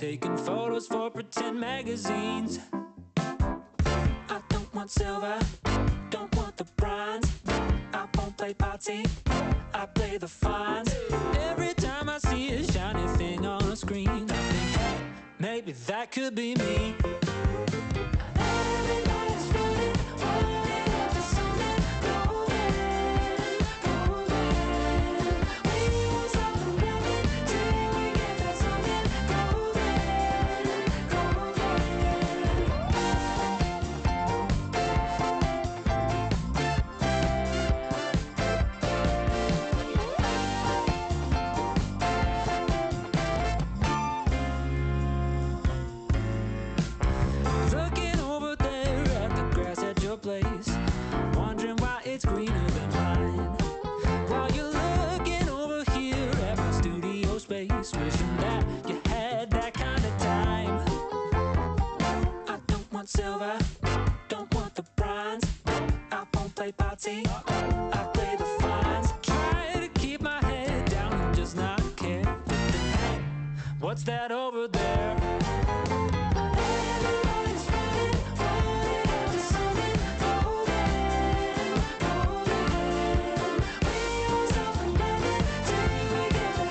taking photos for pretend magazines. I don't want silver, don't want the bronze. I won't play party, I play the fines. Every time I see a shiny thing on a screen, I think, hey, maybe that could be me. Everybody's running, running after something golden, golden. We won't stop running till we get that something golden, Looking over there at the grass at your place, wondering why it's greener than mine. While you're looking over here at my studio space, wishing that you had that kind of time. I don't want silver, don't want the bronze. I won't play party, I play the fines. Try to keep my head down and just not care. But then, hey, what's that over there? Everybody's running, running after something golden, golden. We won't stop running till we get that something golden,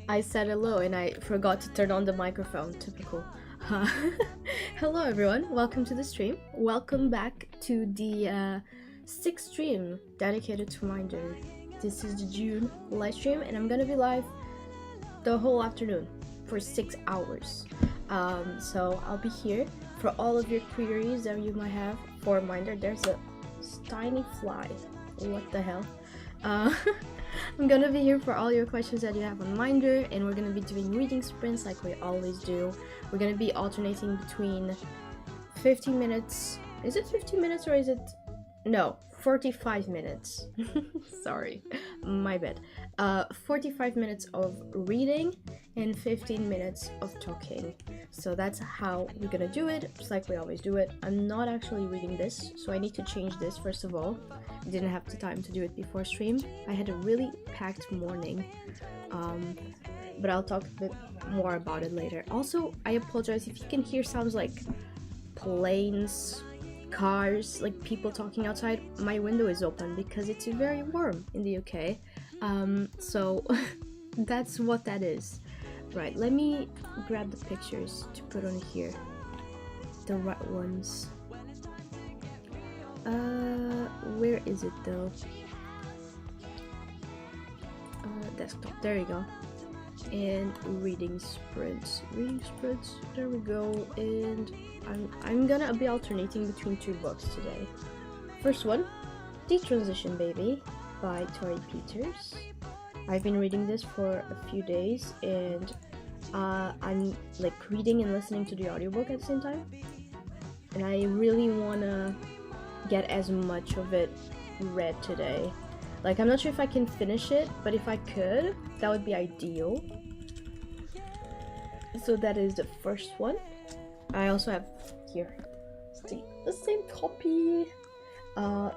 I said hello and I forgot to turn on the microphone. Typical. Hello everyone, welcome to the stream. Welcome back to the sixth stream dedicated to Minder. This is the June live stream and I'm gonna be live the whole afternoon for 6 hours. So I'll be here for all of your queries that you might have for Minder. There's a tiny fly. What the hell? I'm gonna be here for all your questions that you have on Minder, and we're gonna be doing reading sprints like we always do. We're gonna be alternating between 15 minutes. Is it 15 minutes or is it? No, 45 minutes. Sorry, my bad. 45 minutes of reading and 15 minutes of talking. So that's how we're gonna do it, just like we always do it. I'm not actually reading this, so I need to change this first of all. I didn't have the time to do it before stream. I had a really packed morning, but I'll talk a bit more about it later. Also, I apologize if you can hear sounds like planes cars, like people talking outside, my window is open because it's very warm in the UK. So that's what that is. Right, let me grab the pictures to put on here. The right ones. Where is it though? Desktop, there you go. And reading sprints, there we go. And I'm gonna be alternating between two books today. First one, The Transition Baby by Tori Peters. I've been reading this for a few days, and I'm like reading and listening to the audiobook at the same time, and I really wanna get as much of it read today. Like, I'm not sure if I can finish it, but if I could, that would be ideal. So that is the first one. I also have here the same copy.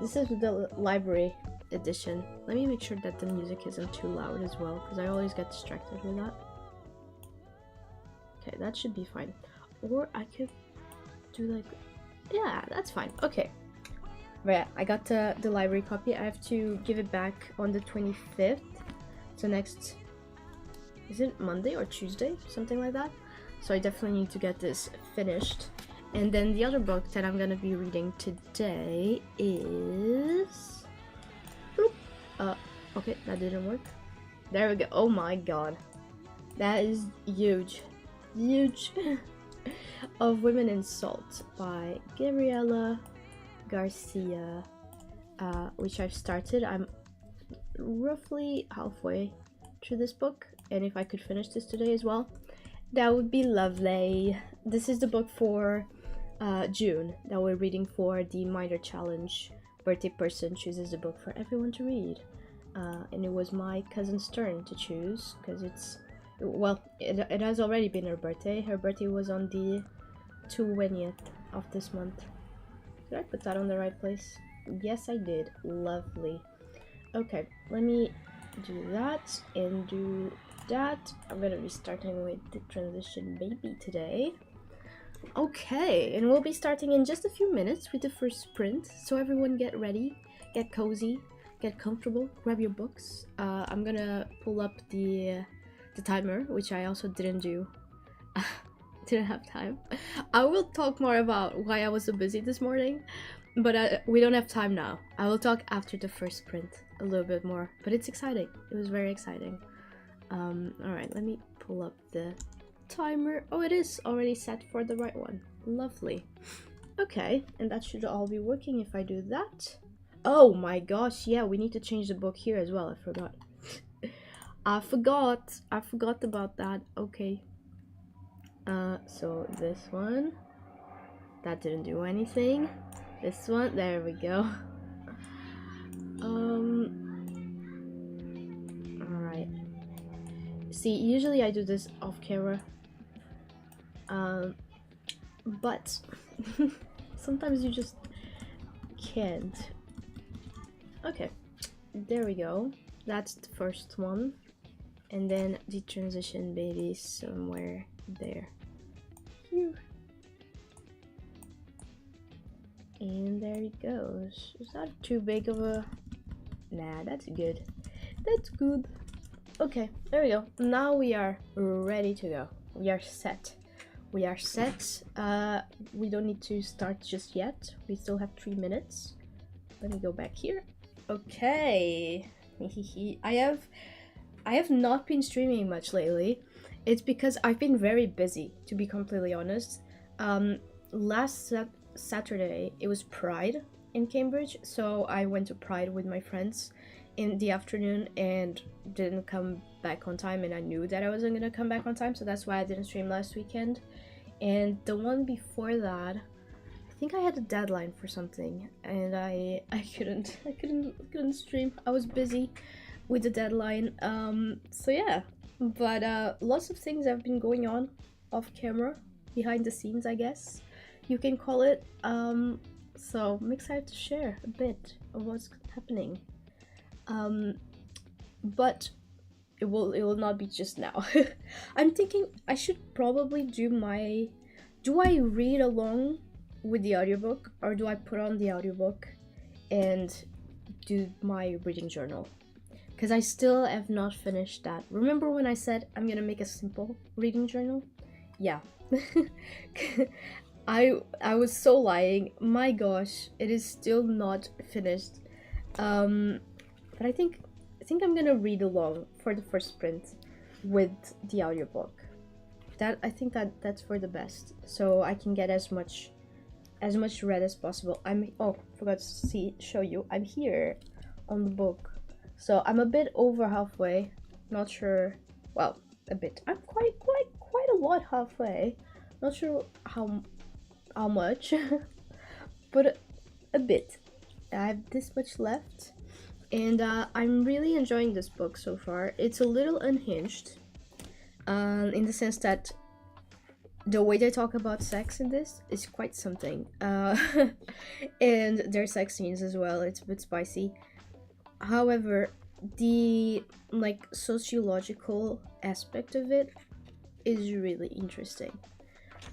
This is the library edition. Let me make sure that the music isn't too loud as well, because I always get distracted with that. Okay, that should be fine. Or I could do like, yeah, that's fine. Okay. But yeah, I got the library copy. I have to give it back on the 25th. So next, is it Monday or Tuesday? Something like that. So I definitely need to get this finished. And then the other book that I'm gonna be reading today is... okay, that didn't work. There we go. Oh my god. That is huge. Huge. Of Women in Salt by Gabriela Garcia, which I've started. I'm roughly halfway through this book, and if I could finish this today as well, that would be lovely. This is the book for June that we're reading for the Minor Challenge. Birthday person chooses a book for everyone to read, and it was my cousin's turn to choose, because it has already been her birthday. Her birthday was on the 20th of this month. Did I put that on the right place? Yes, I did. Lovely. Okay, let me do that and do that. I'm gonna be starting with The Transition Baby today. Okay, and we'll be starting in just a few minutes with the first sprint. So everyone get ready, get cozy, get comfortable, grab your books. I'm gonna pull up the timer, which I also didn't do. Didn't have time. I will talk more about why I was so busy this morning, but we don't have time now. I will talk after the first sprint a little bit more, but it's exciting. It was very exciting. Alright, let me pull up the timer. Oh, it is already set for the right one. Lovely. Okay, and that should all be working if I do that. Oh my gosh, yeah, we need to change the book here as well. I forgot. I forgot about that. Okay. So this one, that didn't do anything. This one, there we go. Alright. See, usually I do this off camera. But sometimes you just can't. Okay, there we go. That's the first one. And then The Transition Baby somewhere there. Phew. And there it goes. Is that too big of a... Nah, that's good. That's good. Okay, there we go. Now we are ready to go. We are set. We are set. We don't need to start just yet. We still have 3 minutes. Let me go back here. Okay. I have not been streaming much lately. It's because I've been very busy, to be completely honest. Last Saturday, it was Pride in Cambridge, so I went to Pride with my friends in the afternoon and didn't come back on time, and I knew that I wasn't gonna come back on time, so that's why I didn't stream last weekend. And the one before that, I think I had a deadline for something, and I couldn't stream. I was busy with the deadline. So yeah, but lots of things have been going on off camera, behind the scenes, I guess you can call it. So I'm excited to share a bit of what's happening. But it will not be just now. I'm thinking I should probably do I read along with the audiobook, or do I put on the audiobook and do my reading journal? Because I still have not finished that. Remember when I said I'm gonna make a simple reading journal? Yeah. I was so lying. My gosh, it is still not finished. But I think I'm gonna read along for the first sprint with the audiobook. I think that's for the best, so I can get as much read as possible. Forgot to show you. I'm here on the book, so I'm a bit over halfway. Not sure. Well, a bit. I'm quite a lot halfway. Not sure how much, but a bit. I have this much left, and I'm really enjoying this book so far. It's a little unhinged, in the sense that the way they talk about sex in this is quite something. And there's sex scenes as well. It's a bit spicy. However, the sociological aspect of it is really interesting.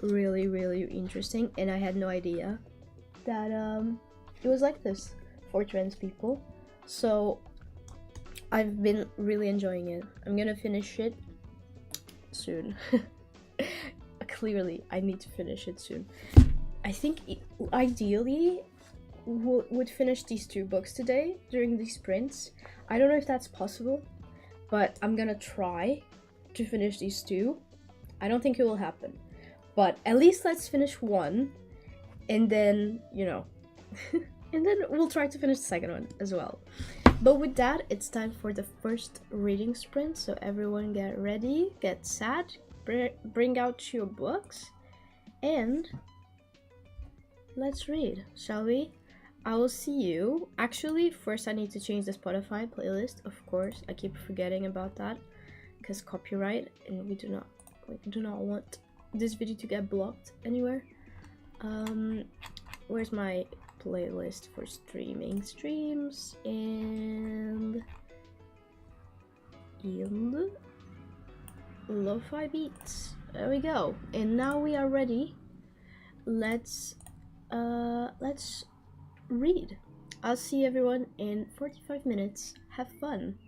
Really, really interesting. And I had no idea that it was like this for trans people. So I've been really enjoying it. I'm gonna finish it soon. Clearly, I need to finish it soon. I think ideally would finish these 2 books today during these sprints. I don't know if that's possible, but I'm gonna try to finish these 2. I don't think it will happen, but at least let's finish one, and then, and then we'll try to finish the second one as well. But with that, it's time for the first reading sprint, so everyone get ready, get sat, bring out your books, and let's read, shall we? I will see you. Actually, first I need to change the Spotify playlist, of course. I keep forgetting about that because copyright, and we do not want this video to get blocked anywhere. Where's my playlist for streaming? Streams and lo-fi beats. There we go. And now we are ready. Let's read. I'll see everyone in 45 minutes. Have fun.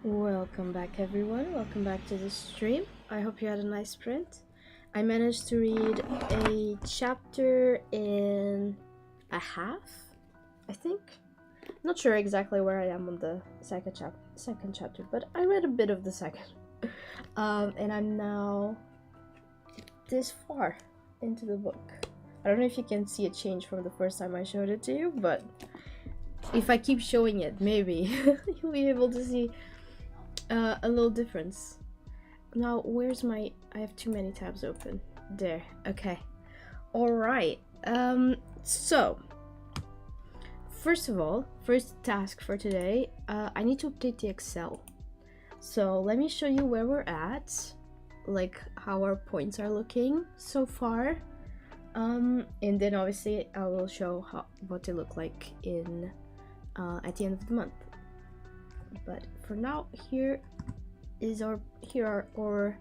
Welcome back, everyone. Welcome back to the stream. I hope you had a nice sprint. I managed to read a chapter in a half, I think. Not sure exactly where I am on the second chapter, but I read a bit of the second. And I'm now this far into the book. I don't know if you can see a change from the first time I showed it to you, but if I keep showing it, maybe you'll be able to see a little difference. Now, where's my... I have too many tabs open. There. Okay. Alright. So, first of all, first task for today, I need to update the Excel. So, let me show you where we're at, like how our points are looking so far. And then obviously I will show what they look like in at the end of the month. But for now, here are our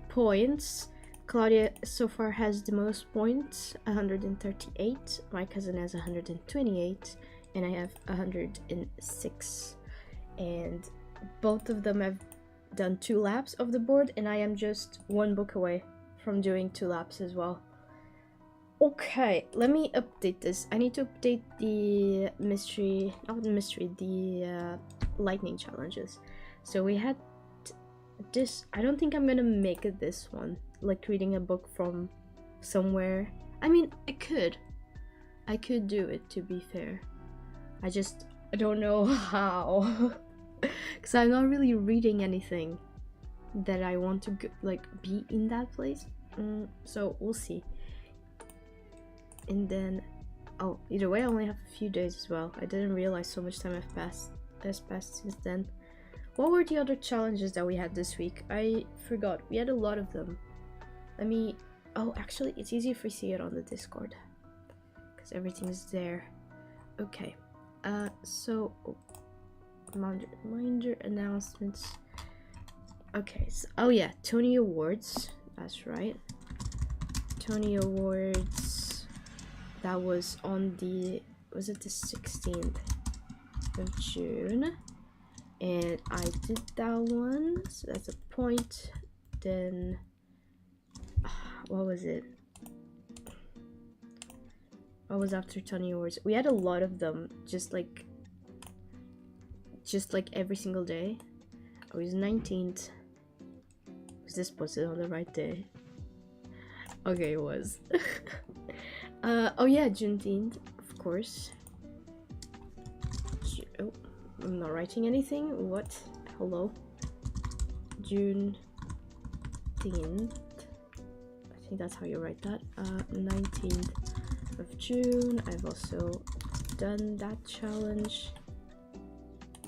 points. Claudia so far has the most points, 138. My cousin has 128, and I have 106. And both of them have done 2 laps of the board, and I am just 1 book away from doing 2 laps as well. Okay, let me update this. I need to update the the lightning challenges. So we had this. I don't think I'm gonna make it this one, like reading a book from somewhere. I mean, I could do it, to be fair. I don't know how, because I'm not really reading anything that I want to be in that place. So we'll see. And then, oh, either way, I only have a few days as well. I didn't realize so much time has passed since then. What were the other challenges that we had this week? I forgot. We had a lot of them. Oh, actually, it's easier if we see it on the Discord, because everything's there. Okay. So, reminder announcements. Okay. So, oh yeah, Tony Awards. That's right. Tony Awards. That was on the, was it the 16th of June? And I did that one, so that's a point. Then, what was it? What was after Tony Awards? We had a lot of them, just like every single day. Oh, it was 19th. Was this posted on the right day? Okay, it was. Oh yeah, Juneteenth, of course. Oh, I'm not writing anything. What? Hello? Juneteenth. I think that's how you write that. 19th of June. I've also done that challenge.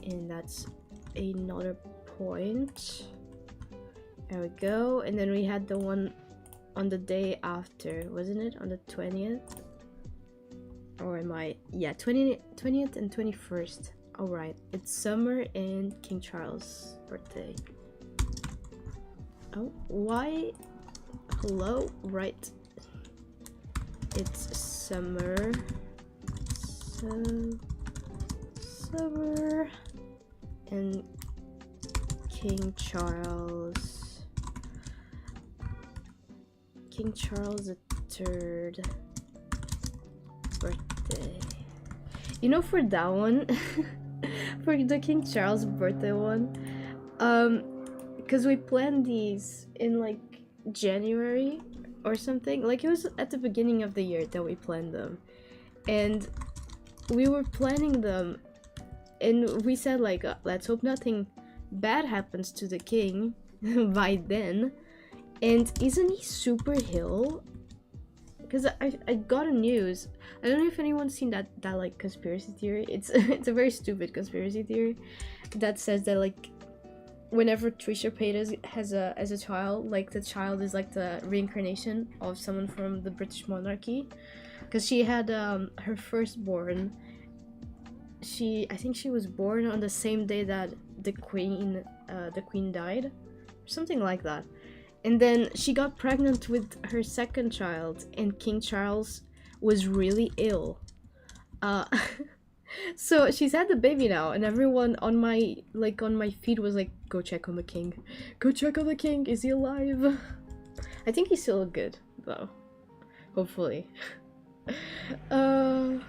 And that's another point. There we go. And then we had the one on the day after, wasn't it? On the 20th? Or am I? Yeah, 20th and 21st. Alright, it's Summer and King Charles' birthday. Oh, why? Hello? Right. It's Summer. Summer and King Charles. King Charles III birthday. You know, for that one, for the King Charles birthday one, because we planned these in like January or something. Like, it was at the beginning of the year that we planned them, and we were planning them, and we said like, let's hope nothing bad happens to the king by then. And isn't he super ill? Because I got a news. I don't know if anyone's seen that like conspiracy theory. It's a very stupid conspiracy theory that says that like whenever Trisha Paytas has a child, like the child is like the reincarnation of someone from the British monarchy. Because she had her firstborn. I think she was born on the same day that the queen died, or something like that. And then she got pregnant with her second child, and King Charles was really ill. So she's had the baby now, and everyone on my feed was like, "Go check on the king, go check on the king. Is he alive?" I think he's still good though. Hopefully. Uh,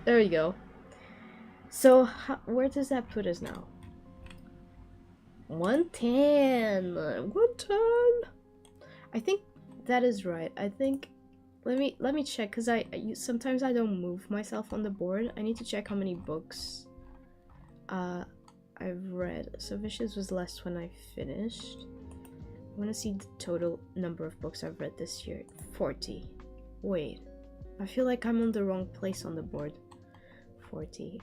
there we go. So where does that put us now? 110. 110. I think that is right. I think let me check because sometimes I don't move myself on the board. I need to check how many books I've read. So Vicious was last when I finished. I want to see the total number of books I've read this year. 40. Wait, I feel like I'm on the wrong place on the board. 40.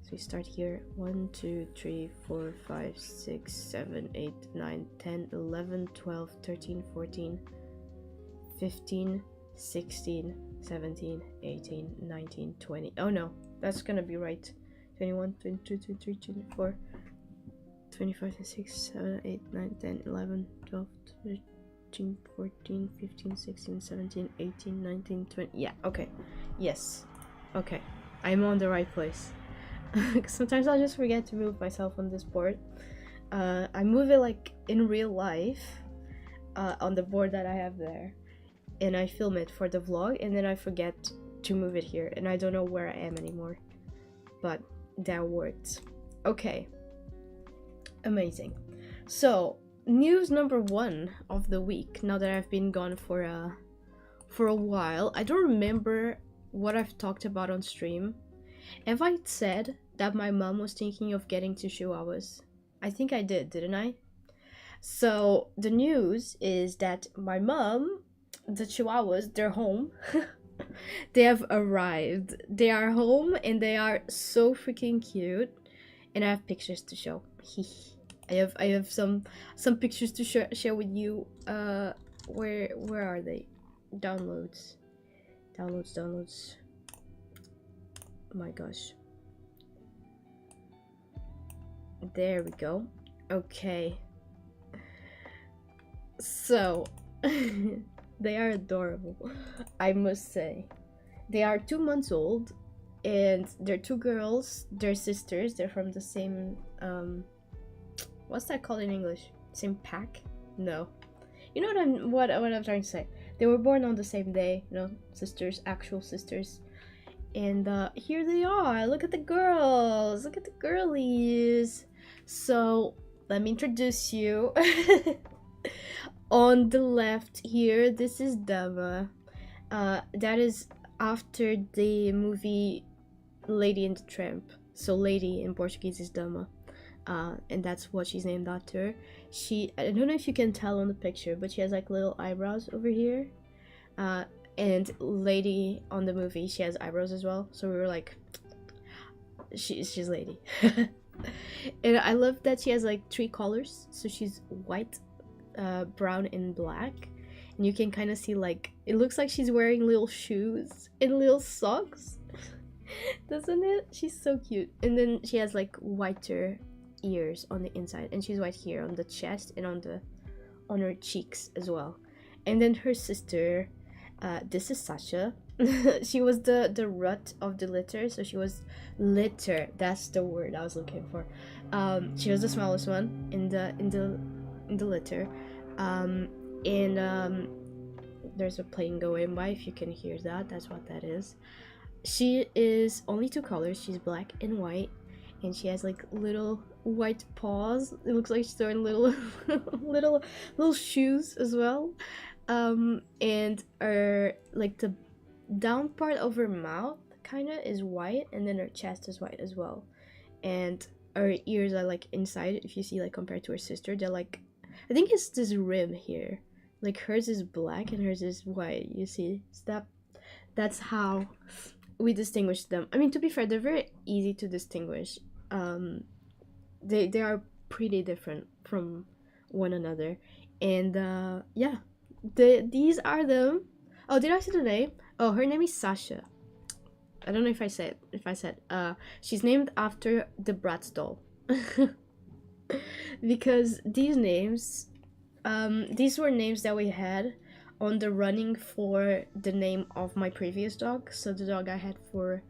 So we start here. 1, 2, 3, 4, 5, 6, 7, 8, 9, 10, 11, 12, 13, 14, 15, 16, 17, 18, 19, 20. Oh no, that's gonna be right. 21, 22, 23, 24, 25, 26, 7, 8, 9, 10, 11, 12, 13, 14, 15, 16, 17, 18, 19, 20. Yeah, okay. Yes. Okay. I'm on the right place. Sometimes I'll just forget to move myself on this board. I move it like in real life on the board that I have there. And I film it for the vlog, and then I forget to move it here, and I don't know where I am anymore. But that worked. Okay. Amazing. So, news number 1 of the week, now that I've been gone for a while. I don't remember what I've talked about on stream. Have I said that my mom was thinking of getting 2 chihuahuas? I think I did, didn't I? So, the news is that my mom, the chihuahuas, they're home. They have arrived. They are home and they are so freaking cute. And I have pictures to show. I have some pictures to share with you. Where are they? Downloads. Oh my gosh. There we go. Okay. So they are adorable, I must say. They are 2 months old, and they're 2 girls. They're sisters. They're from the same what's that called in English? Same pack? No. You know what I'm trying to say. They were born on the same day, you know, sisters, actual sisters. And here they are. Look at the girls. Look at the girlies. So let me introduce you. On the left here, this is Dama. That is after the movie Lady and the Tramp. So Lady in Portuguese is Dama. And that's what she's named after. I don't know if you can tell on the picture, but she has like little eyebrows over here. And Lady on the movie, she has eyebrows as well. So we were like, she's Lady. And I love that she has like 3 colors. So she's white, brown, and black. And you can kind of see like, it looks like she's wearing little shoes and little socks. Doesn't it? She's so cute. And then she has like whiter ears on the inside, and she's white here on the chest and on her cheeks as well. And then her sister, this is Sasha. She was the rut of the litter, so she was litter. That's the word I was looking for. She was the smallest one in the litter. There's a plane going by. If you can hear that, that's what that is. She is only 2 colors. She's black and white, and she has like little white paws. It looks like she's wearing little little shoes as well. And her like the down part of her mouth kind of is white, and then her chest is white as well. And her ears are like inside. If you see, like compared to her sister, they're like, I think it's this rim here. Like hers is black and hers is white. You see, so that's how we distinguish them. I mean, to be fair, they're very easy to distinguish. They are pretty different from one another, and yeah, these are them. Oh, did I say the name? Oh, her name is Sasha. I don't know if I said she's named after the Bratz doll. Because these names, these were names that we had on the running for the name of my previous dog. So the dog I had for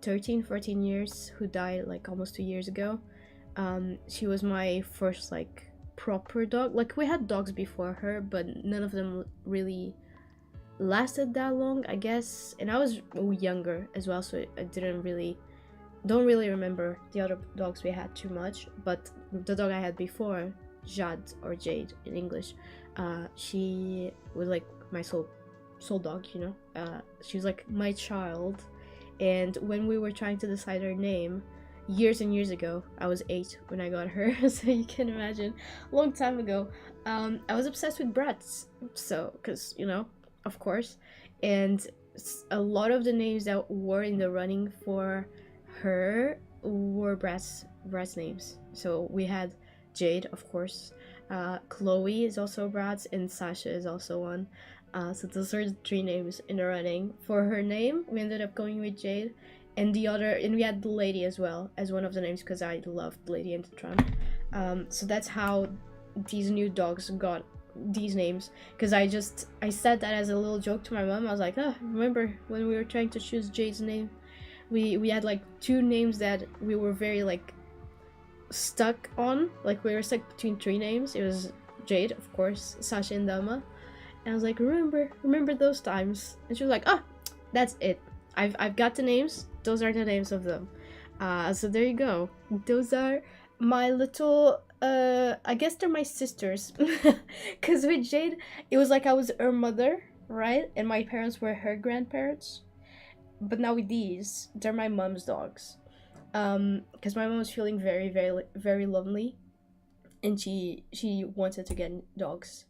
13, 14 years, who died like almost 2 years ago. She was my first like proper dog. Like we had dogs before her, but none of them really lasted that long, I guess. And I was younger as well, so I don't really remember the other dogs we had too much. But the dog I had before, Jade or Jade in English, she was like my soul dog, you know. She was like my child. And when we were trying to decide her name years and years ago, I was 8 when I got her, so you can imagine, a long time ago, I was obsessed with brats. So because, you know, of course. And a lot of the names that were in the running for her were brats names. So we had Jade, of course, Chloe is also Brat's, and Sasha is also one. So those are the 3 names in the running. For her name, we ended up going with Jade, and we had the Lady as well as one of the names because I loved Lady and the Tramp. So that's how these new dogs got these names, because I said that as a little joke to my mom. I was like, oh, remember when we were trying to choose Jade's name, we had like 2 names that we were very like stuck on. Like we were stuck between 3 names. It was Jade, of course, Sasha, and Dama. And I was like, remember those times? And she was like, oh, that's it. I've got the names. Those are the names of them. So there you go. Those are my little, I guess they're my sisters. Because with Jade, it was like I was her mother, right? And my parents were her grandparents. But now with these, they're my mom's dogs. Because my mom was feeling very, very, very lonely. And she wanted to get dogs.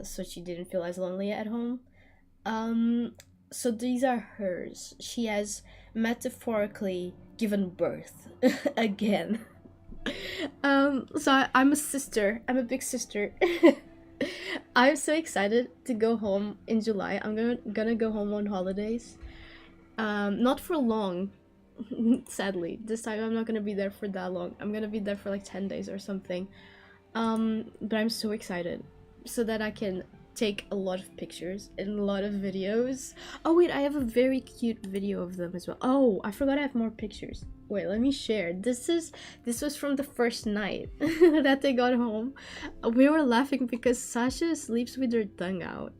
So she didn't feel as lonely at home. So these are hers. She has metaphorically given birth again. So I'm a sister. I'm a big sister. I'm so excited to go home in July. I'm gonna go home on holidays. Not for long, sadly. This time I'm not gonna be there for that long. I'm gonna be there for like 10 days or something. But I'm so excited so that I can take a lot of pictures and a lot of videos. Oh wait, I have a very cute video of them as well. Oh, I forgot I have more pictures. Wait, let me share. This was from the first night that they got home. We were laughing because Sasha sleeps with her tongue out.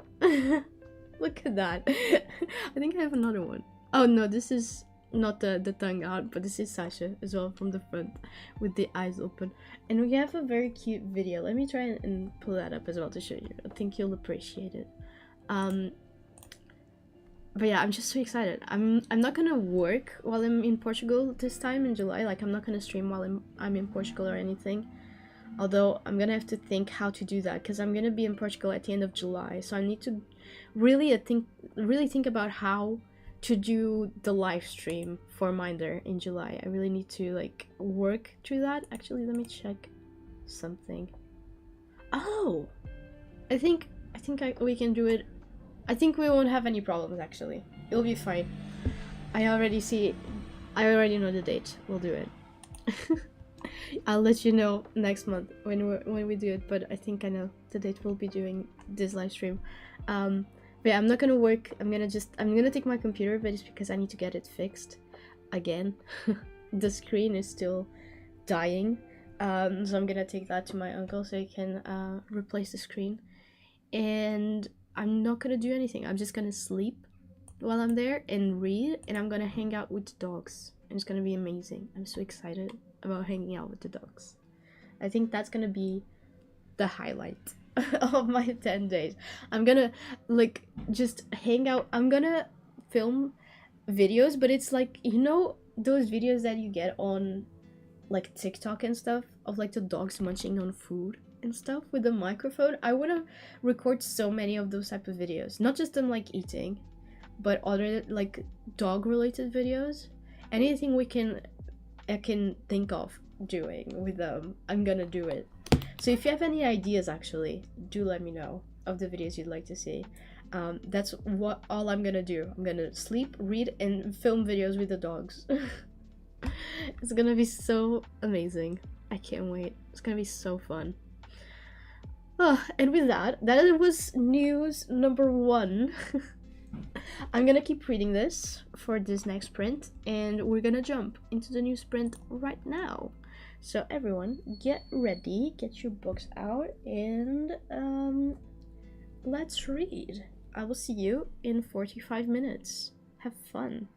Look at that. I think I have another one. Oh no, this is not the tongue out, but this is Sasha as well from the front with the eyes open. And we have a very cute video. Let me try and pull that up as well to show you. I think you'll appreciate it. But yeah, I'm just so excited. I'm not gonna work while I'm in Portugal this time in July. Like I'm not gonna stream while I'm in Portugal or anything. Although I'm gonna have to think how to do that because I'm gonna be in Portugal at the end of July. So I need to really think about how to do the live stream for Minder in July. I really need to like work through that. Actually, let me check something. Oh, I think we can do it. I think we won't have any problems. Actually, it'll be fine. I already know the date. We'll do it. I'll let you know next month when we do it. But I think I know the date we'll be doing this live stream. But yeah, I'm not gonna work. I'm gonna take my computer, but it's because I need to get it fixed again. The screen is still dying, so I'm gonna take that to my uncle so he can replace the screen. And I'm not gonna do anything. I'm just gonna sleep while I'm there and read, and I'm gonna hang out with the dogs, and it's gonna be amazing. I'm so excited about hanging out with the dogs. I think that's gonna be the highlight of my 10 days. I'm gonna like just hang out. I'm gonna film videos, but it's like, you know, those videos that you get on like TikTok and stuff of like the dogs munching on food and stuff with the microphone. I want to record so many of those type of videos, not just them like eating, but other like dog related videos. Anything I can think of doing with them, I'm gonna do it. So if you have any ideas, actually, do let me know of the videos you'd like to see. That's all I'm gonna do. I'm gonna sleep, read, and film videos with the dogs. It's gonna be so amazing. I can't wait. It's gonna be so fun. Oh, and with that was news number 1. I'm gonna keep reading this for this next sprint, and we're gonna jump into the new sprint right now. So everyone, get ready, get your books out, and let's read. I will see you in 45 minutes. Have fun.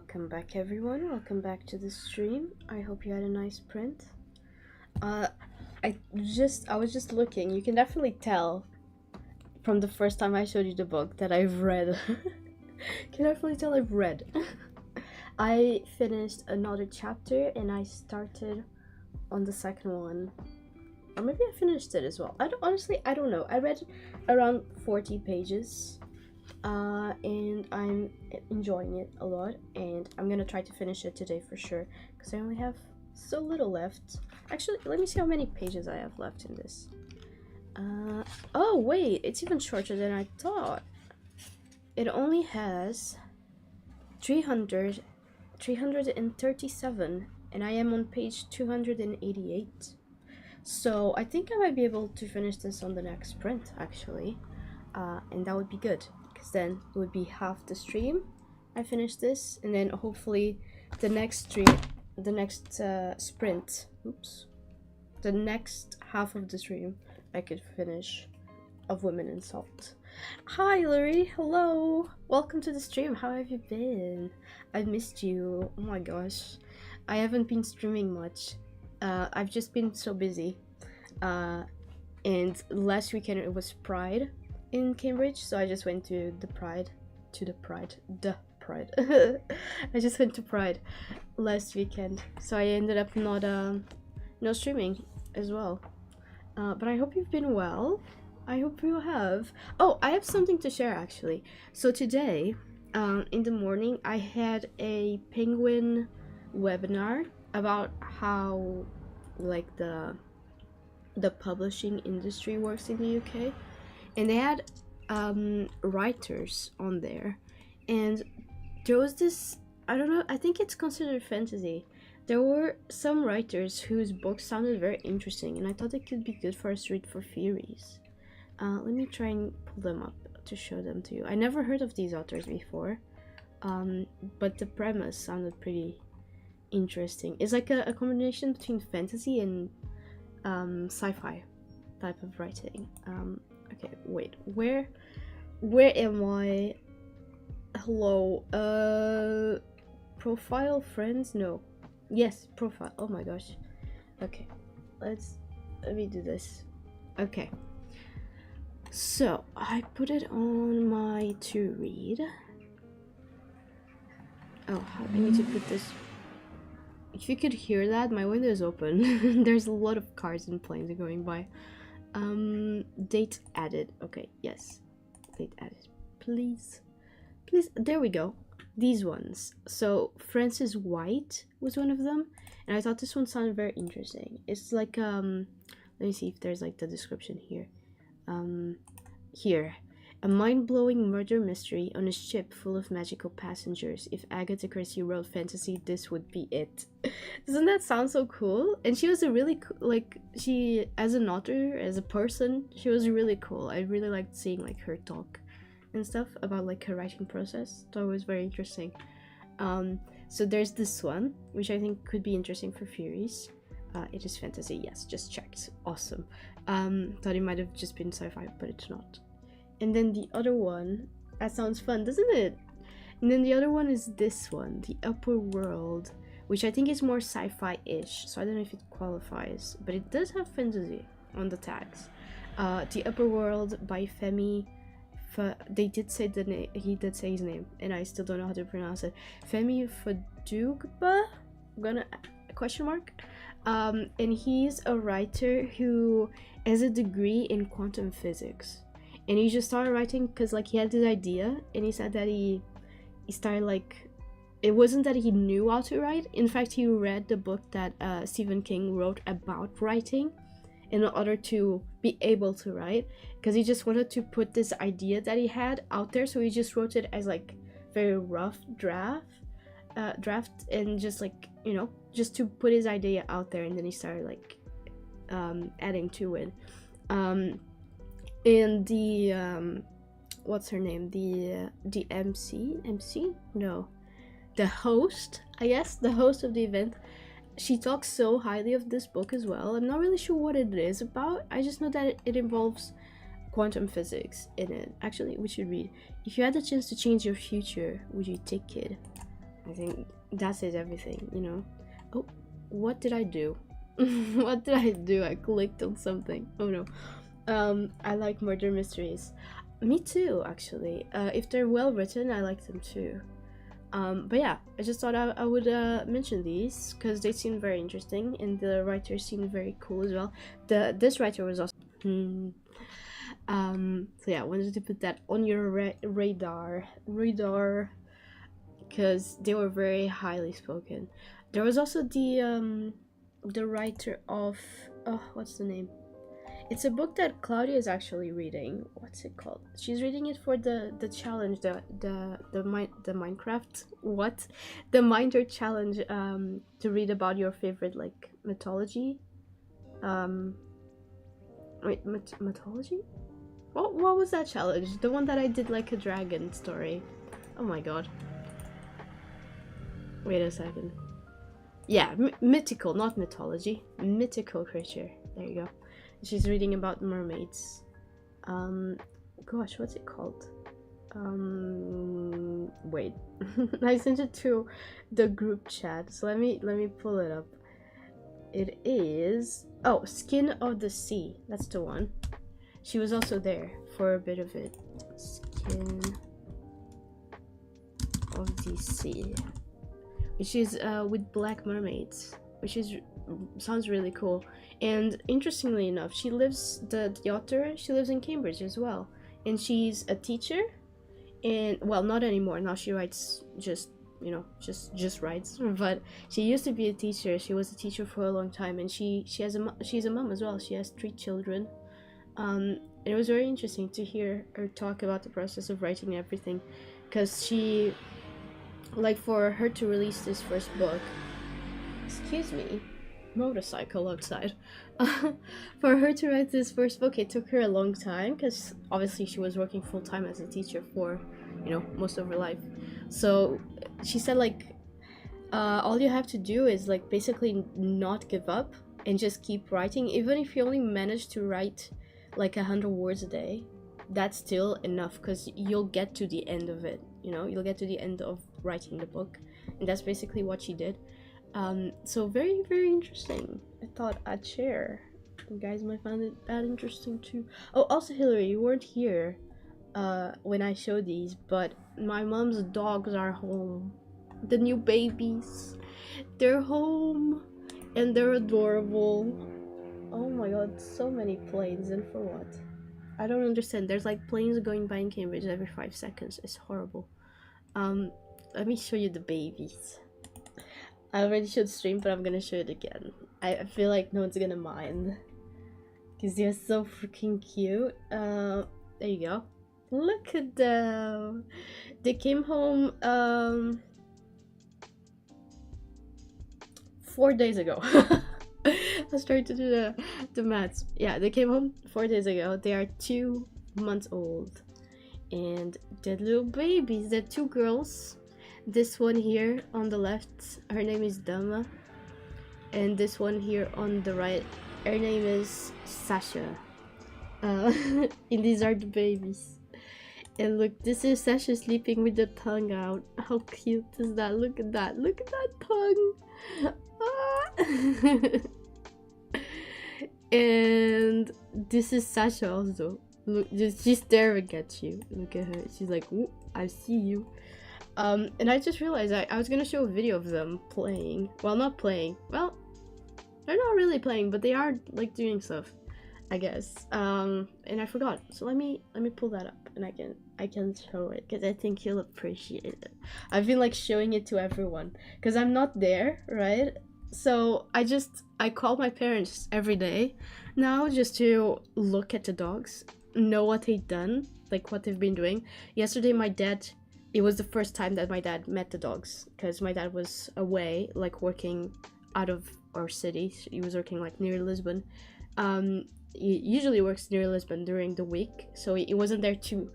Welcome back, everyone. Welcome back to the stream. I hope you had a nice print. I was just looking. You can definitely tell from the first time I showed you the book that I've read. Can definitely tell I've read. I finished another chapter and I started on the second one. Or maybe I finished it as well. I don't know. I read around 40 pages. And I'm enjoying it a lot, and I'm gonna try to finish it today for sure, because I only have so little left. Actually, let me see how many pages I have left in this. Oh wait, it's even shorter than I thought. It only has 337, and I am on page 288. So I think I might be able to finish this on the next sprint, actually, and that would be good. Because then it would be half the stream. I finish this, and then hopefully the next sprint. Oops. The next half of the stream, I could finish of Women in Salt. Hi, Larry. Hello. Welcome to the stream. How have you been? I've missed you. Oh my gosh. I haven't been streaming much. I've just been so busy. And last weekend it was Pride in Cambridge, so I just went to the Pride. I just went to Pride last weekend, so I ended up not streaming as well. But I hope you've been well. I hope you have. Oh, I have something to share actually. So today, in the morning, I had a Penguin webinar about how like the publishing industry works in the UK. And they had writers on there, and there was this, I don't know, I think it's considered fantasy. There were some writers whose books sounded very interesting, and I thought it could be good for us to read for Furies. Let me try and pull them up to show them to you. I never heard of these authors before, but the premise sounded pretty interesting. It's like a combination between fantasy and sci-fi type of writing. Okay, wait, where am I? Hello, profile, friends? No. Yes, profile. Oh my gosh. Okay, let me do this. Okay. So, I put it on my to read. Oh, I need to put this. If you could hear that, my window is open. There's a lot of cars and planes going by. Date added. Okay, yes, date added. Please, there we go. These ones. So Frances White was one of them, and I thought this one sounded very interesting. It's like let me see if there's like the description here. Here, a mind-blowing murder mystery on a ship full of magical passengers. If Agatha Christie wrote fantasy, this would be it. Doesn't that sound so cool? And she was a really she, as an author, as a person, she was really cool. I really liked seeing like her talk and stuff about like her writing process. Thought it was very interesting. So there's this one, which I think could be interesting for Furies. It is fantasy, yes, just checked. Awesome. Thought it might have just been sci-fi, but it's not. And then the other one, that sounds fun, doesn't it? And then the other one is this one, The Upper World, which I think is more sci-fi-ish, so I don't know if it qualifies, but it does have fantasy on the tags. The Upper World by Femi. They did say the name. He did say his name, and I still don't know how to pronounce it. Femi Fadugba? Question mark. And he's a writer who has a degree in quantum physics. And he just started writing because like he had this idea, and he said that he started like, it wasn't that he knew how to write. In fact, he read the book that Stephen King wrote about writing in order to be able to write, because he just wanted to put this idea that he had out there. So he just wrote it as like very rough draft, and just like, you know, just to put his idea out there, and then he started like adding to it. And the what's her name, the MC, no, the host, I guess, the host of the event, she talks so highly of this book as well. I'm not really sure what it is about. I just know that it involves quantum physics in it. Actually, we should read. If you had the chance to change your future, would you take it? I think that says everything, you know. Oh, what did I do? What did I do? I clicked on something. Oh no. I like murder mysteries. Me too, actually. If they're well written, I like them too. But yeah, I just thought I would mention these because they seem very interesting and the writers seemed very cool as well. This writer was also. So yeah, I wanted to put that on your radar, because they were very highly spoken. There was also the writer of what's the name? It's a book that Claudia is actually reading. What's it called? She's reading it for the challenge, the Minecraft the Minder challenge. To read about your favorite like mythology. Wait, mythology? What was that challenge? The one that I did like a dragon story. Oh my god. Wait a second. Yeah, mythical, not mythology. Mythical creature. There you go. She's reading about mermaids. Gosh, what's it called? Wait. I sent it to the group chat. So let me pull it up. It is Skin of the Sea. That's the one. She was also there for a bit of it. Skin of the Sea, which is with black mermaids, which is sounds really cool. And interestingly enough, she lives the author. She lives in Cambridge as well, and she's a teacher. And well, not anymore. Now she writes just writes. But she used to be a teacher. She was a teacher for a long time, and she's a mom as well. She has 3 children. It was very interesting to hear her talk about the process of writing everything, because she, like, for her to release this first book, excuse me, motorcycle outside. For her to write this first book, it took her a long time, because obviously she was working full-time as a teacher for, most of her life. So she said, like, all you have to do is, like, basically not give up and just keep writing. Even if you only manage to write like 100 words a day, that's still enough, because you'll get to the end of it. You'll get to the end of writing the book, and that's basically what she did. So very, very interesting. I thought I'd share. You guys might find it that interesting too. Oh, also Hillary, you weren't here when I showed these, but my mom's dogs are home. The new babies, they're home, and they're adorable. Oh my god, so many planes, and for what? I don't understand. There's like planes going by in Cambridge every 5 seconds. It's horrible. Let me show you the babies. I already showed stream, but I'm gonna show it again. I feel like no one's gonna mind, because they're so freaking cute. There you go. Look at them. They came home 4 days ago. I started to do the maths. Yeah, they came home 4 days ago. They are 2 months old, and they're little babies. They're 2 girls. This one here on the left, her name is Dama, and this one here on the right, her name is Sasha. And these are the babies. And look, this is Sasha sleeping with the tongue out. How cute is that? Look at that. Look at that tongue. And this is Sasha also. Look, she's staring at you. Look at her. She's like, "Ooh, I see you." And I just realized I was gonna show a video of them playing. Well, not playing. Well, they're not really playing, but they are like doing stuff, I guess. And I forgot. So let me pull that up, and I can show it, because I think you'll appreciate it. I've been like showing it to everyone, because I'm not there, right? So I call my parents every day now, just to look at the dogs, know what they've done, like what they've been doing. Yesterday it was the first time that my dad met the dogs, because my dad was away, like working out of our city. He was working like near Lisbon. He usually works near Lisbon during the week, so he wasn't there to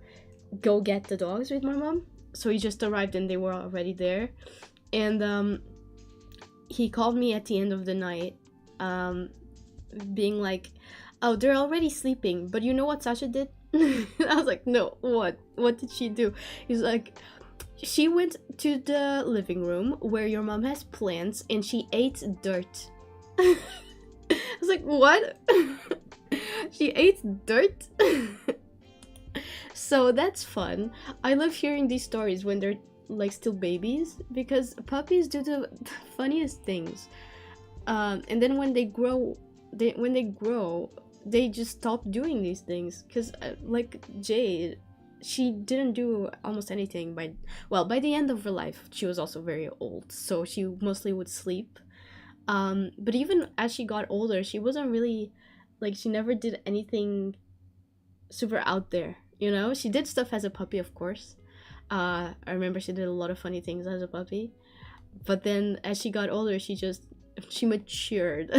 go get the dogs with my mom. So he just arrived and they were already there. And he called me at the end of the night, being like, "Oh, they're already sleeping, but you know what Sasha did?" I was like, "No, what did she do?" He's like, She went to the living room where your mom has plants and she ate dirt. I was like, what? She ate dirt? So that's fun. I love hearing these stories when they're like still babies, because puppies do the funniest things. And then when they grow, they just stop doing these things. Because like Jade, she didn't do almost anything by the end of her life. She was also very old, so she mostly would sleep. But even as she got older, she wasn't really like, she never did anything super out there. You know, she did stuff as a puppy, of course. I remember she did a lot of funny things as a puppy, but then as she got older, she matured.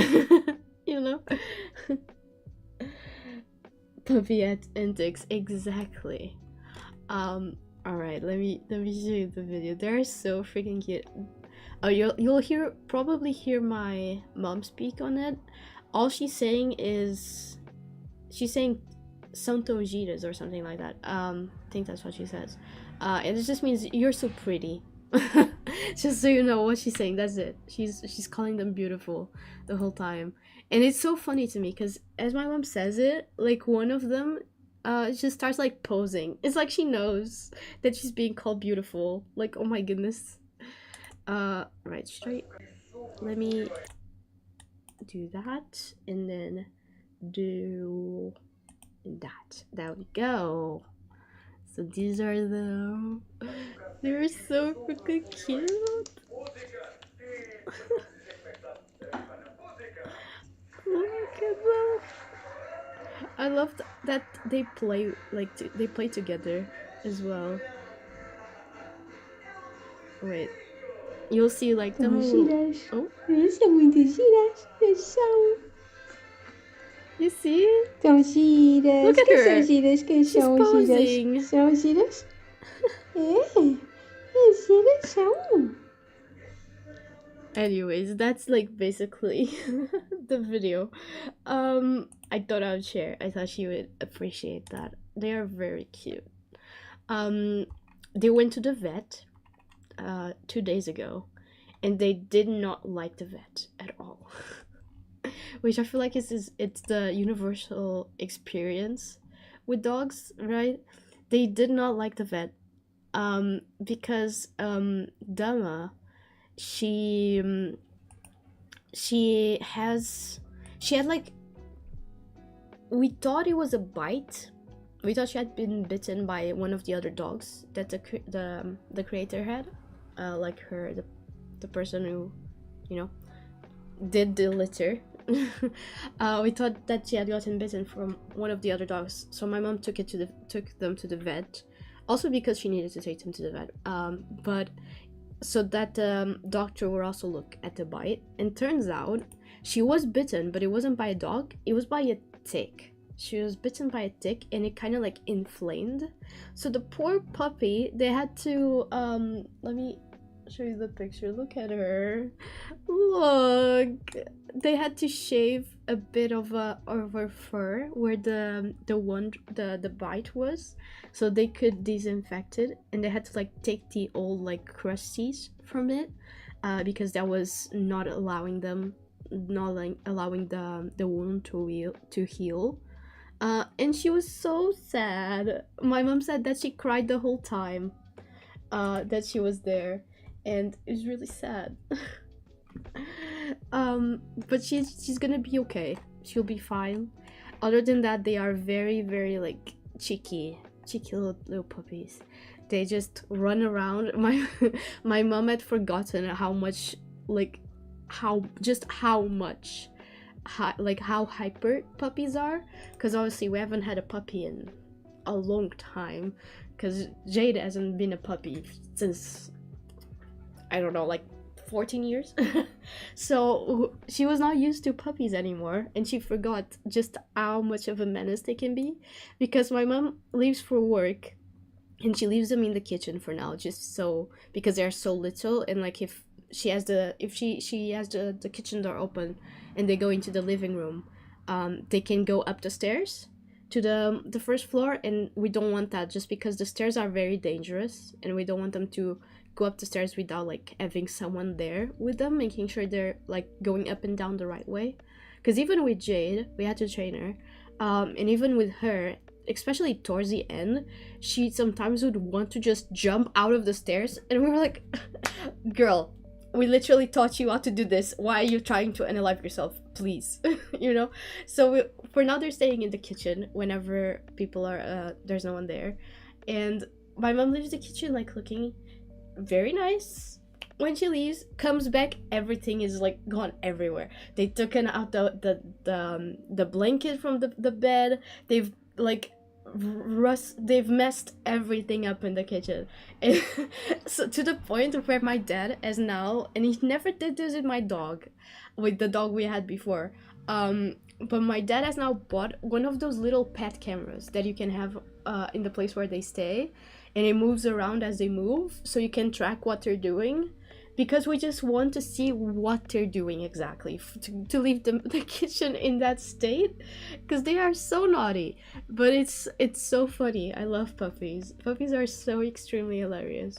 You know. Puppy antics, exactly. All right, let me show you the video. They're so freaking cute. Oh, you'll probably hear my mom speak on it. All she's saying is, she's saying Santo Giras or something like that. I think that's what she says. And it just means you're so pretty. Just so you know what she's saying. That's it. She's calling them beautiful the whole time, and it's so funny to me because as my mom says it, like one of them, just starts like posing. It's like she knows that she's being called beautiful. Like, oh my goodness. Right, let me do that and then do that. There we go. So these are them. They're so freaking cute. Look at them. I love that they play they play together as well. Wait, you'll see like them. Oh, são muito giras. São. You see? São giras. Look at que her. São giras. Que She's são posing. giras? São giras? Giras são. Anyways, that's like basically the video. I thought I would share. I thought she would appreciate that. They are very cute. They went to the vet 2 days ago, and they did not like the vet at all. Which I feel like it's the universal experience with dogs, right? They did not like the vet, because Dama, she had like, we thought it was a bite. We thought she had been bitten by one of the other dogs that the creator had, like the person who, you know, did the litter. We thought that she had gotten bitten from one of the other dogs, so my mom took them to the vet, also because she needed to take them to the vet. But so that doctor will also look at the bite, and turns out she was bitten, but it wasn't by a dog, it was by a tick. She was bitten by a tick, and it kind of like inflamed. So the poor puppy, they had to let me show you the picture. Look at her. Look, they had to shave a bit of her fur where the bite was, so they could disinfect it, and they had to like take the old like crusties from it, because that was not allowing the wound to heal. And she was so sad. My mom said that she cried the whole time that she was there, and it was really sad. But she's gonna be okay. She'll be fine. Other than that, they are very, very like cheeky little puppies. They just run around. My mom had forgotten how hyper puppies are, because obviously we haven't had a puppy in a long time, because Jade hasn't been a puppy since, I don't know, like 14 years. So she was not used to puppies anymore, and she forgot just how much of a menace they can be, because my mom leaves for work and she leaves them in the kitchen for now, just so, because they're so little, and like if she has the kitchen door open and they go into the living room, they can go up the stairs, to the first floor, and we don't want that just because the stairs are very dangerous, and we don't want them to go up the stairs without like having someone there with them, making sure they're like going up and down the right way. Because even with Jade, we had to train her, and even with her, especially towards the end, she sometimes would want to just jump out of the stairs, and we were like, girl, we literally taught you how to do this. Why are you trying to unalive yourself? Please. You know? So for now, they're staying in the kitchen whenever people are, there's no one there. And my mom leaves the kitchen, like, looking very nice. When she leaves, comes back, everything is, like, gone everywhere. They took out the blanket from the bed. They've, like, they've messed everything up in the kitchen. And so to the point where my dad is now, and he never did this with the dog we had before, but my dad has now bought one of those little pet cameras that you can have in the place where they stay, and it moves around as they move, so you can track what they're doing, because we just want to see what they're doing exactly, to leave the kitchen in that state, because they are so naughty. But it's so funny. I love puppies. Puppies are so extremely hilarious.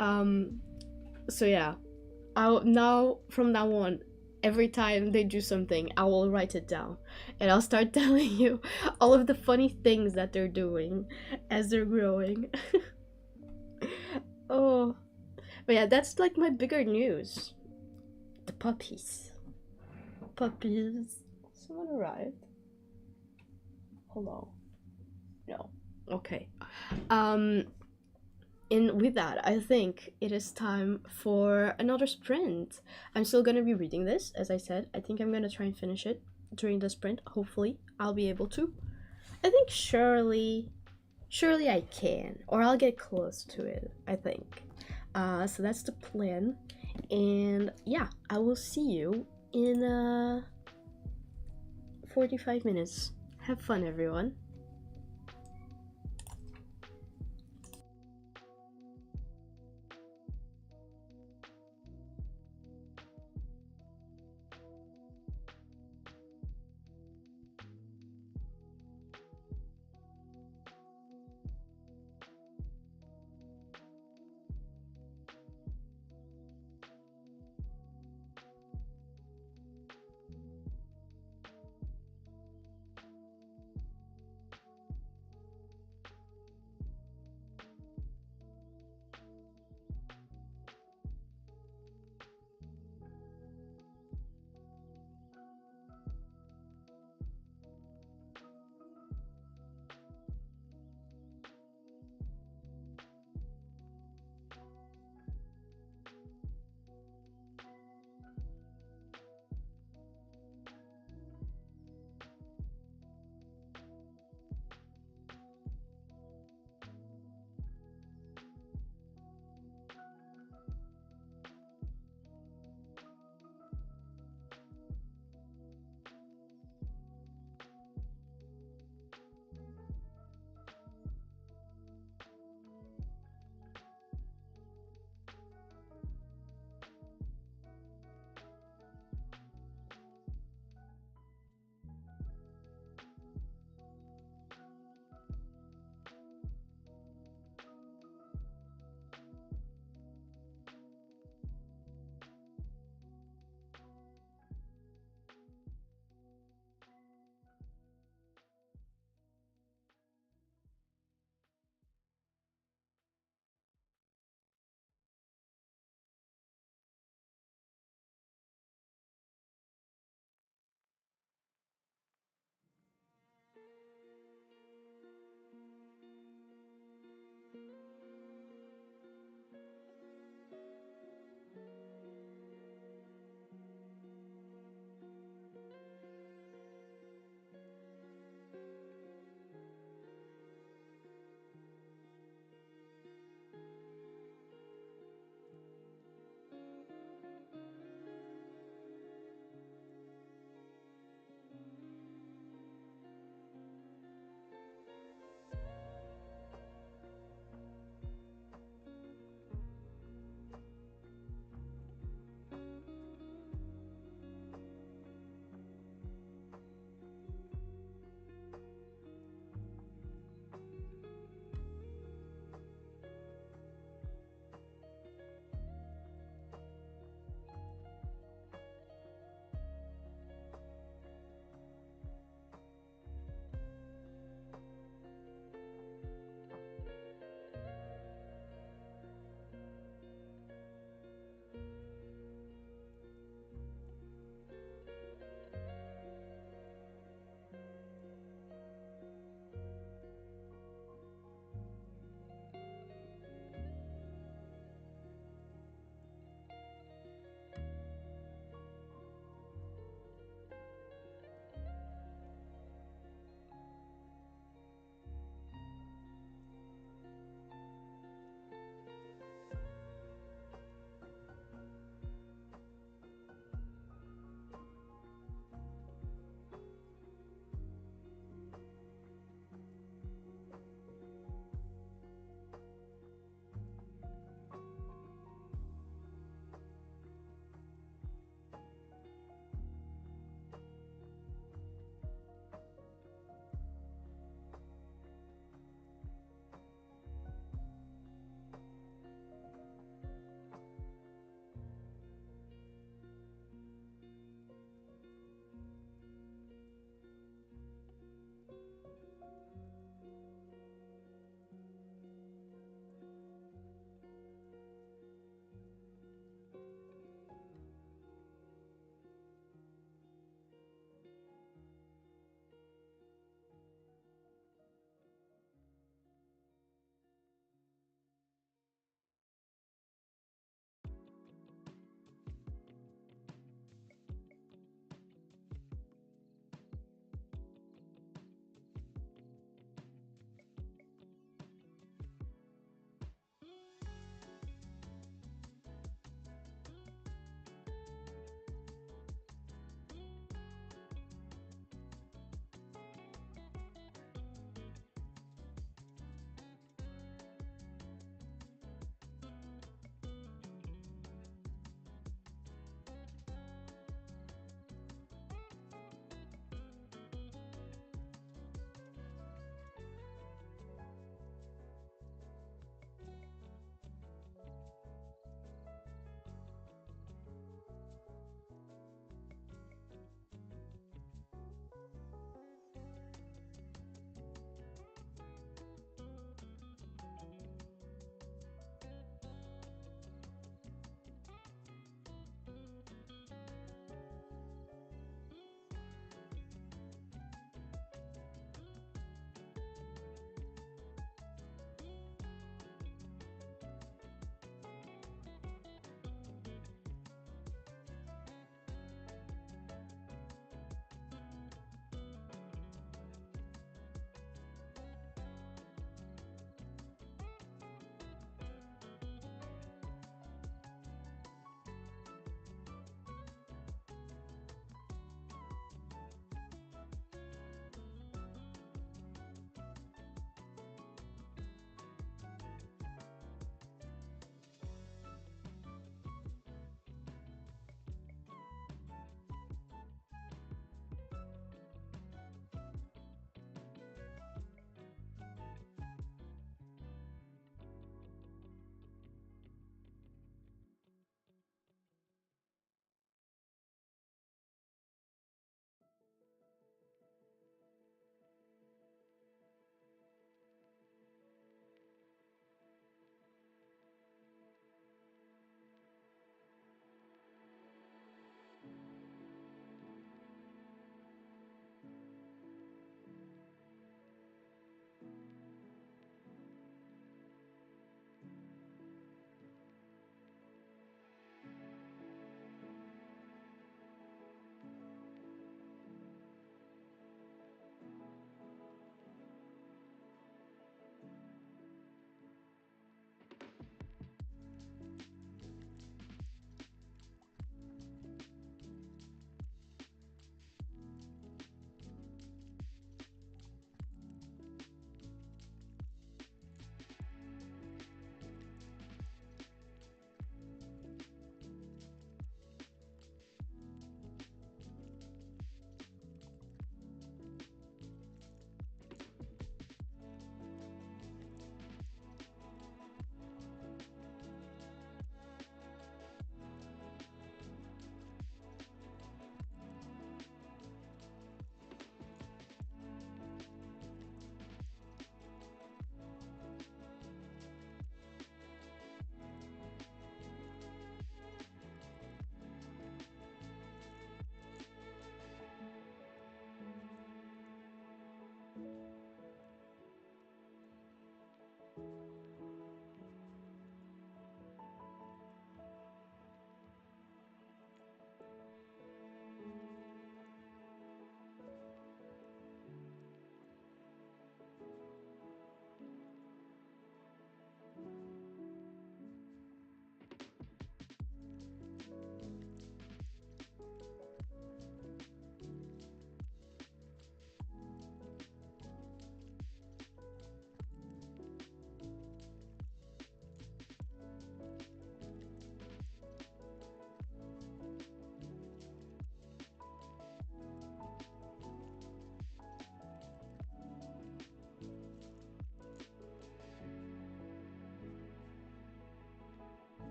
So yeah, from now on, every time they do something, I will write it down, and I'll start telling you all of the funny things that they're doing as they're growing. Oh. But yeah, that's like my bigger news. The puppies. Puppies. Someone arrived. Hello. No. Okay. And with that, I think it is time for another sprint. I'm still gonna be reading this, as I said. I think I'm gonna try and finish it during the sprint. Hopefully, I'll be able to. I think surely I can, or I'll get close to it, I think. So that's the plan, and yeah, I will see you in 45 minutes. Have fun, everyone.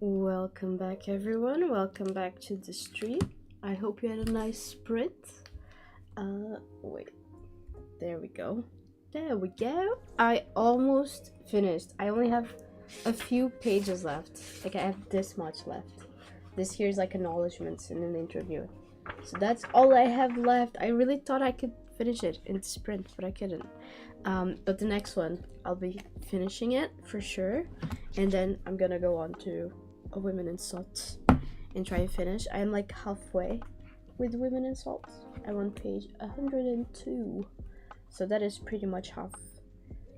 Welcome back, everyone. Welcome back to the stream. I hope you had a nice sprint. Wait. There we go. There we go. I almost finished. I only have a few pages left. Like, I have this much left. This here is like acknowledgements in an interview. So that's all I have left. I really thought I could finish it in sprint, but I couldn't. But the next one, I'll be finishing it for sure. And then I'm gonna go on to a Women in Salt and try and finish. I'm like halfway with Women in Salt. I'm on page 102. So that is pretty much half.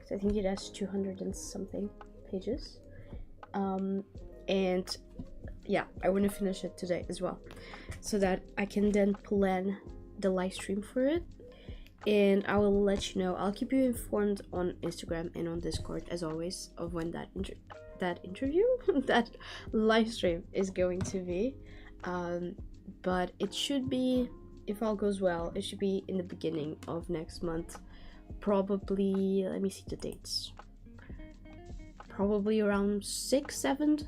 So I think it has 200 and something pages. And yeah, I want to finish it today as well, so that I can then plan the live stream for it. and I will let you know. I'll keep you informed on Instagram and on Discord as always of when that interview that live stream is going to be. But it should be, if all goes well, it should be in the beginning of next month. Probably, let me see the dates. Probably around 6th, 7th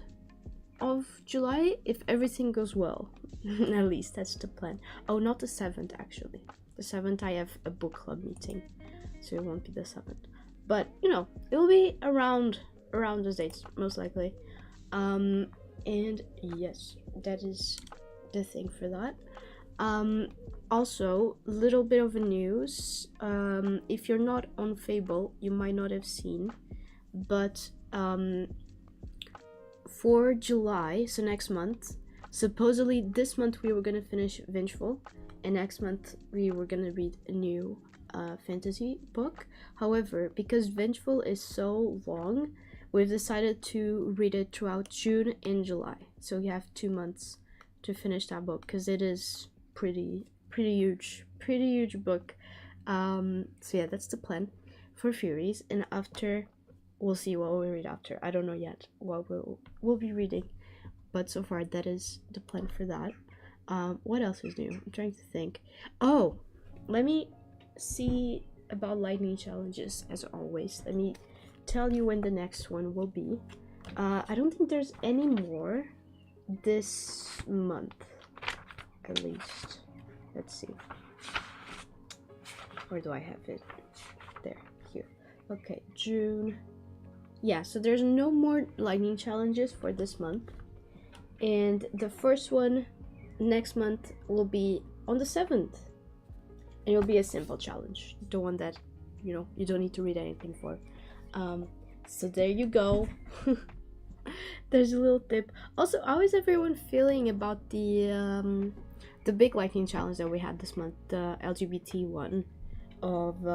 of July, if everything goes well. At least that's the plan. Oh, not the 7th actually. The 7th I have a book club meeting, so it won't be the 7th. But you know, it'll be around those dates most likely. And yes, that is the thing for that. Also, little bit of a news. If you're not on Fable, you might not have seen, but for July, so next month, supposedly this month we were gonna finish Vengeful, and next month we were gonna read a new fantasy book. However, because Vengeful is so long, we've decided to read it throughout June and July. So we have 2 months to finish that book, because it is pretty huge book. So yeah, that's the plan for Furies, and after we'll see what we read after. I don't know yet what we'll be reading, but so far that is the plan for that. What else is new? I'm trying to think. Oh, let me see about lightning challenges as always. Let me tell you when the next one will be. I don't think there's any more this month, at least. Let's see. Where do I have it? There, here. Okay, June. Yeah, so there's no more lightning challenges for this month. And the first one next month will be on the 7th. And it'll be a simple challenge. The one that, you know, you don't need to read anything for. So there you go. There's a little tip. Also, how is everyone feeling about the big lightning challenge that we had this month, the LGBT one of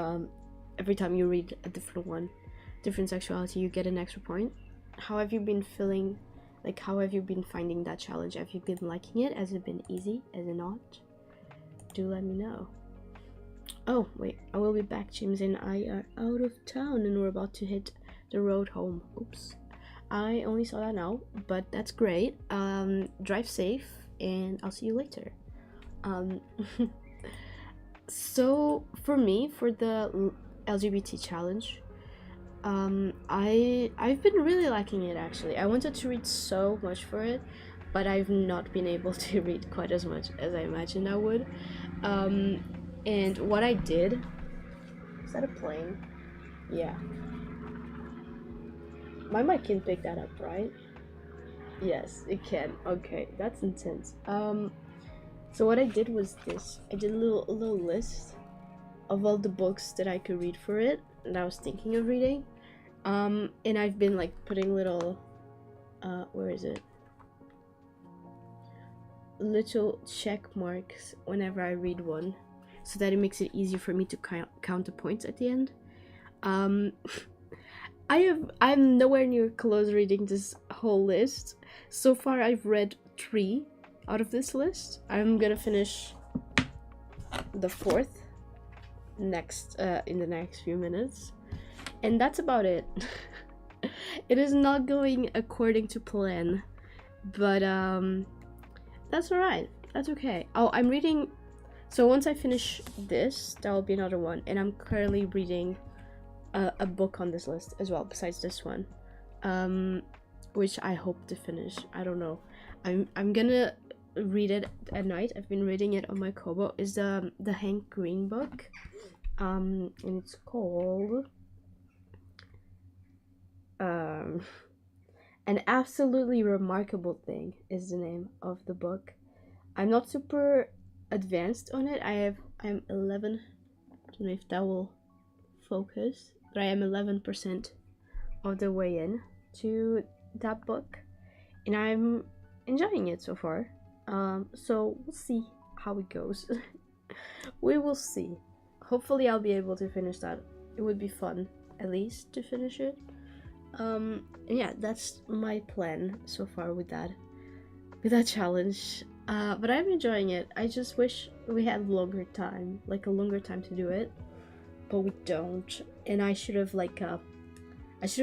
every time you read a different sexuality, you get an extra point? How have you been feeling? Like, how have you been finding that challenge? Have you been liking it? Has it been easy? Has it not? Do let me know. Oh, wait, I will be back. James and I are out of town and we're about to hit the road home. Oops. I only saw that now, but that's great. Drive safe and I'll see you later. So for me, for the LGBT challenge, I've been really liking it actually. I wanted to read so much for it, but I've not been able to read quite as much as I imagined I would. And what I did, is that a plane? Yeah. My mic can pick that up, right? Yes, it can. Okay, that's intense. So what I did was this. I did a little list of all the books that I could read for it, and I was thinking of reading. And I've been like putting little, where is it? Little check marks whenever I read one, so that it makes it easier for me to count the points at the end. I'm nowhere near close reading this whole list. So far I've read 3 out of this list. I'm gonna finish the 4th next in the next few minutes, and that's about it. It is not going according to plan, but that's alright. That's okay. Oh, I'm reading, so once I finish this, there will be another one, and I'm currently reading a book on this list as well, besides this one, which I hope to finish. I don't know. I'm gonna read it at night. I've been reading it on my Kobo. Is the Hank Green book, and it's called An Absolutely Remarkable Thing is the name of the book. I'm not super advanced on it. I'm 11. I don't know if that will focus, but I am 11% of the way in to that book, and I'm enjoying it so far. So we'll see how it goes. We will see. Hopefully I'll be able to finish that. It would be fun, at least, to finish it. And yeah, that's my plan so far with that challenge. But I'm enjoying it. I just wish we had longer time, like a longer time to do it. but we don't. And I should have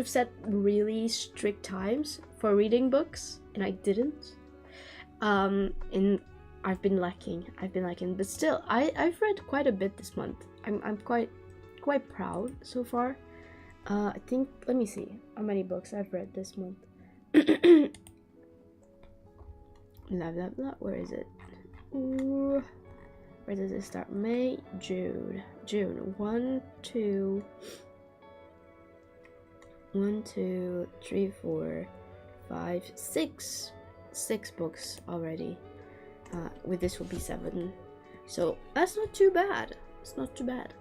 set really strict times for reading books, and I didn't. And I've been lacking, but still, I've read quite a bit this month. I'm quite proud so far. I think, let me see how many books I've read this month. Blah blah blah. Where is it? Ooh, where does it start? May, June. 1, 2, 3, 4, 5, 6 books already. With this will be 7, so that's not too bad. It's not too bad.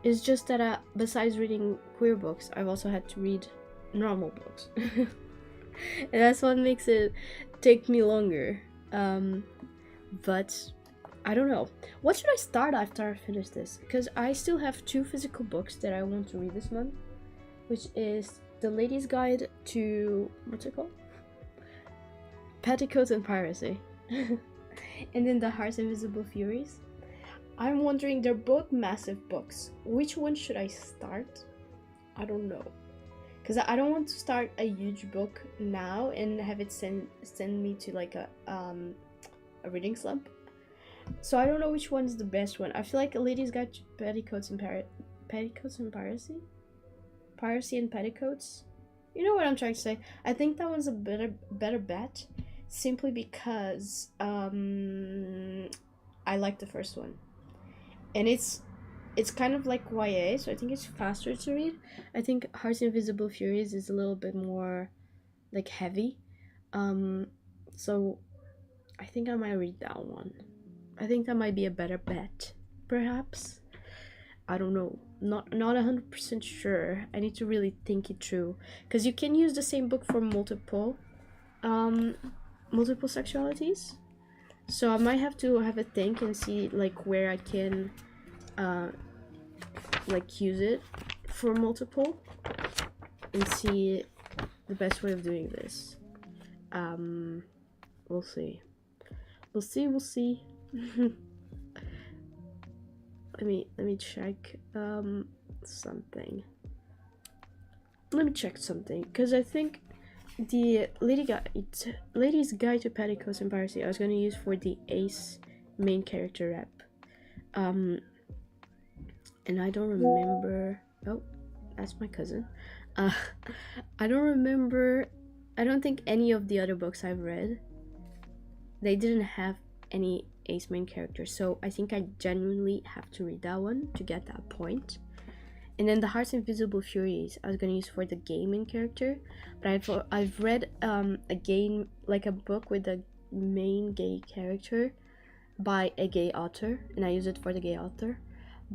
It's just that besides reading queer books, I've also had to read normal books. And that's what makes it take me longer. But I don't know. What should I start after I finish this? Because I still have 2 physical books that I want to read this month, which is The Lady's Guide to, what's it called? Petticoats and Piracy. And then The Heart's Invisible Furies. I'm wondering, they're both massive books. Which one should I start? I don't know. Because I don't want to start a huge book now and have it send me to like a reading slump. So I don't know which one's the best one. I feel like A Lady's Guide to Petticoats and Piracy? Piracy and Petticoats? You know what I'm trying to say? I think that one's a better bet. Simply because I like the first one. And it's kind of like YA, so I think it's faster to read. I think Heart's Invisible Furies is a little bit more like heavy. So I think I might read that one. I think that might be a better bet, perhaps. I don't know. Not 100% sure. I need to really think it through. Because you can use the same book for multiple sexualities. So I might have to have a think and see like where I can like use it for multiple and see the best way of doing this. We'll see. We'll see. Let me check something. Let me check something, because I think the Lady's Guide to Petticoats and Piracy I was gonna use for the Ace main character rep. And I don't remember. Oh, that's my cousin. I don't remember. I don't think any of the other books I've read, they didn't have any Ace main character, so I think I genuinely have to read that one to get that point. And then The Heart's Invisible Furies I was gonna use for the gay main character, but I've read a game, like a book with a main gay character by a gay author, and I use it for the gay author,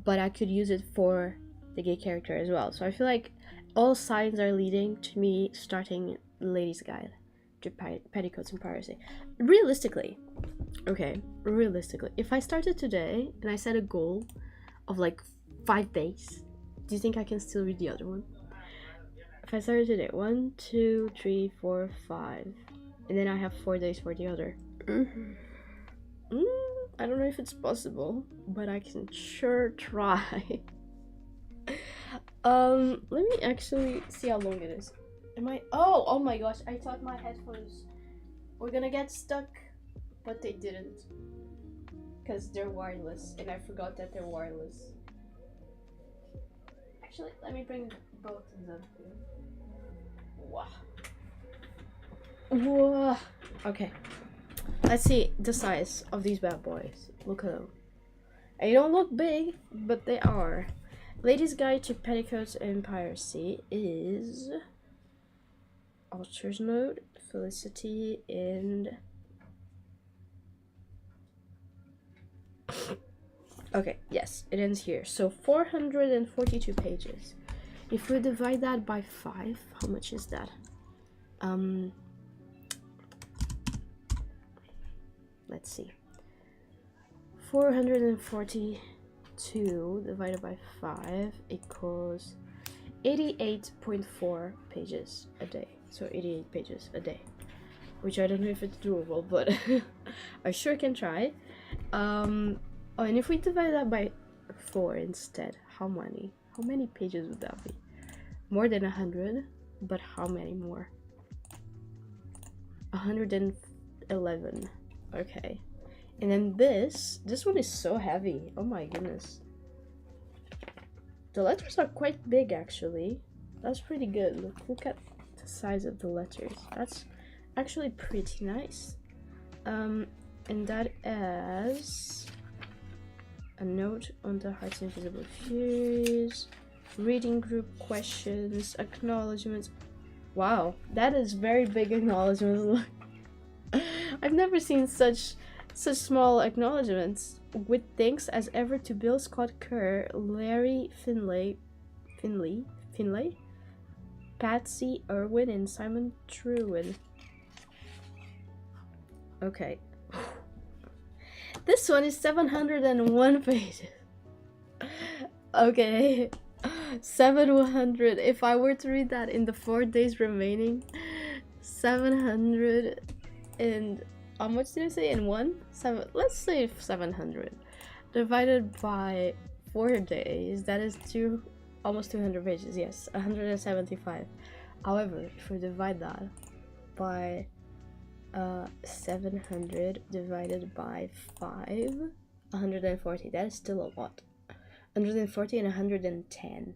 but I could use it for the gay character as well. So I feel like all signs are leading to me starting Lady's Guide to Petticoats and Piracy. Realistically, if I started today and I set a goal of like 5 days, do you think I can still read the other one? If I started today, 1, 2, 3, 4, 5, and then I have 4 days for the other. I don't know if it's possible, but I can sure try. Let me actually see how long it is. Oh my gosh, I thought my headphones were gonna get stuck, but they didn't. Because they're wireless, and I forgot that they're wireless. Actually, let me bring both of them here. Wow. Okay. Let's see the size of these bad boys. Look at them. They don't look big, but they are. Lady's Guide to Petticoats and Piracy is Author's Note, Felicity, and okay, yes, it ends here. So 442 pages. If we divide that by 5, how much is that? Let's see. 442 divided by 5 equals 88.4 pages a day. So 88 pages a day, which I don't know if it's doable, but I sure can try. Oh, and if we divide that by 4 instead, how How many pages would that be? More than 100, but how many more? 111. Okay. And then this one is so heavy. Oh my goodness. The letters are quite big actually. That's pretty good. Look at the size of the letters. That's actually pretty nice. And that is a note on the Heart's Invisible Furies, reading group questions, acknowledgements. Wow, that is very big acknowledgements. I've never seen such small acknowledgements. With thanks as ever to Bill Scott Kerr, Larry Finlay, Patsy Irwin, and Simon Trewin. Okay. This one is 701 pages. Okay. 700. If I were to read that in the 4 days remaining, 700 and how much did I say in one? Let's say 700 divided by 4 days. That is almost 200 pages. Yes, 175. However, if we divide that by 700 divided by 5, 140. That is still a lot. 140 and 110.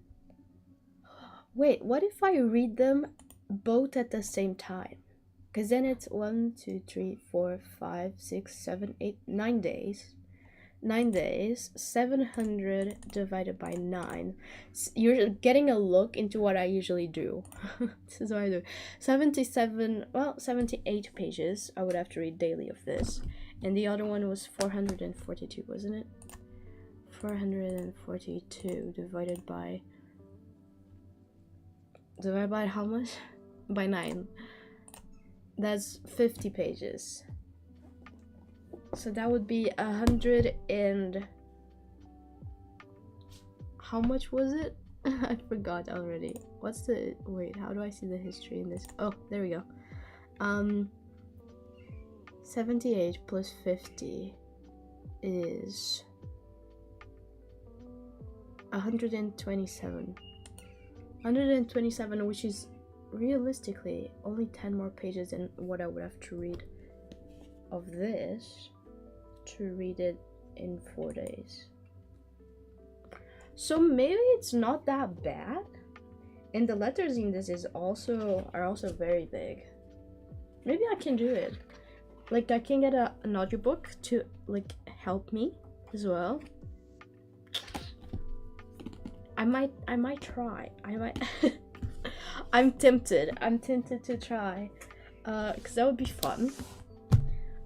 Wait, what if I read them both at the same time? Because then it's 1, 2, 3, 4, 5, 6, 7, 8, 9 days. 9 days, 700 divided by 9. You're getting a look into what I usually do. This is what I do. 78 pages I would have to read daily of this. And the other one was 442, wasn't it? 442 divided by how much? By 9. That's 50 pages. So that would be 100 and how much was it? I forgot already. What's the wait, how do I see the history in this? Oh, there we go. 78 plus 50 is 127. 127, which is realistically only 10 more pages than what I would have to read of this to read it in 4 days. So maybe it's not that bad. And the letters in this are also very big. Maybe I can do it. Like I can get an audiobook to like help me as well. I might try. I'm tempted to try. Cause that would be fun.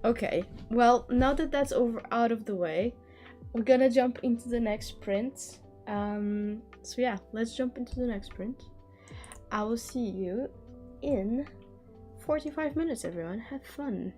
Okay, well, now that that's out of the way, we're gonna jump into the next print. So yeah, let's jump into the next print. I will see you in 45 minutes, everyone. Have fun.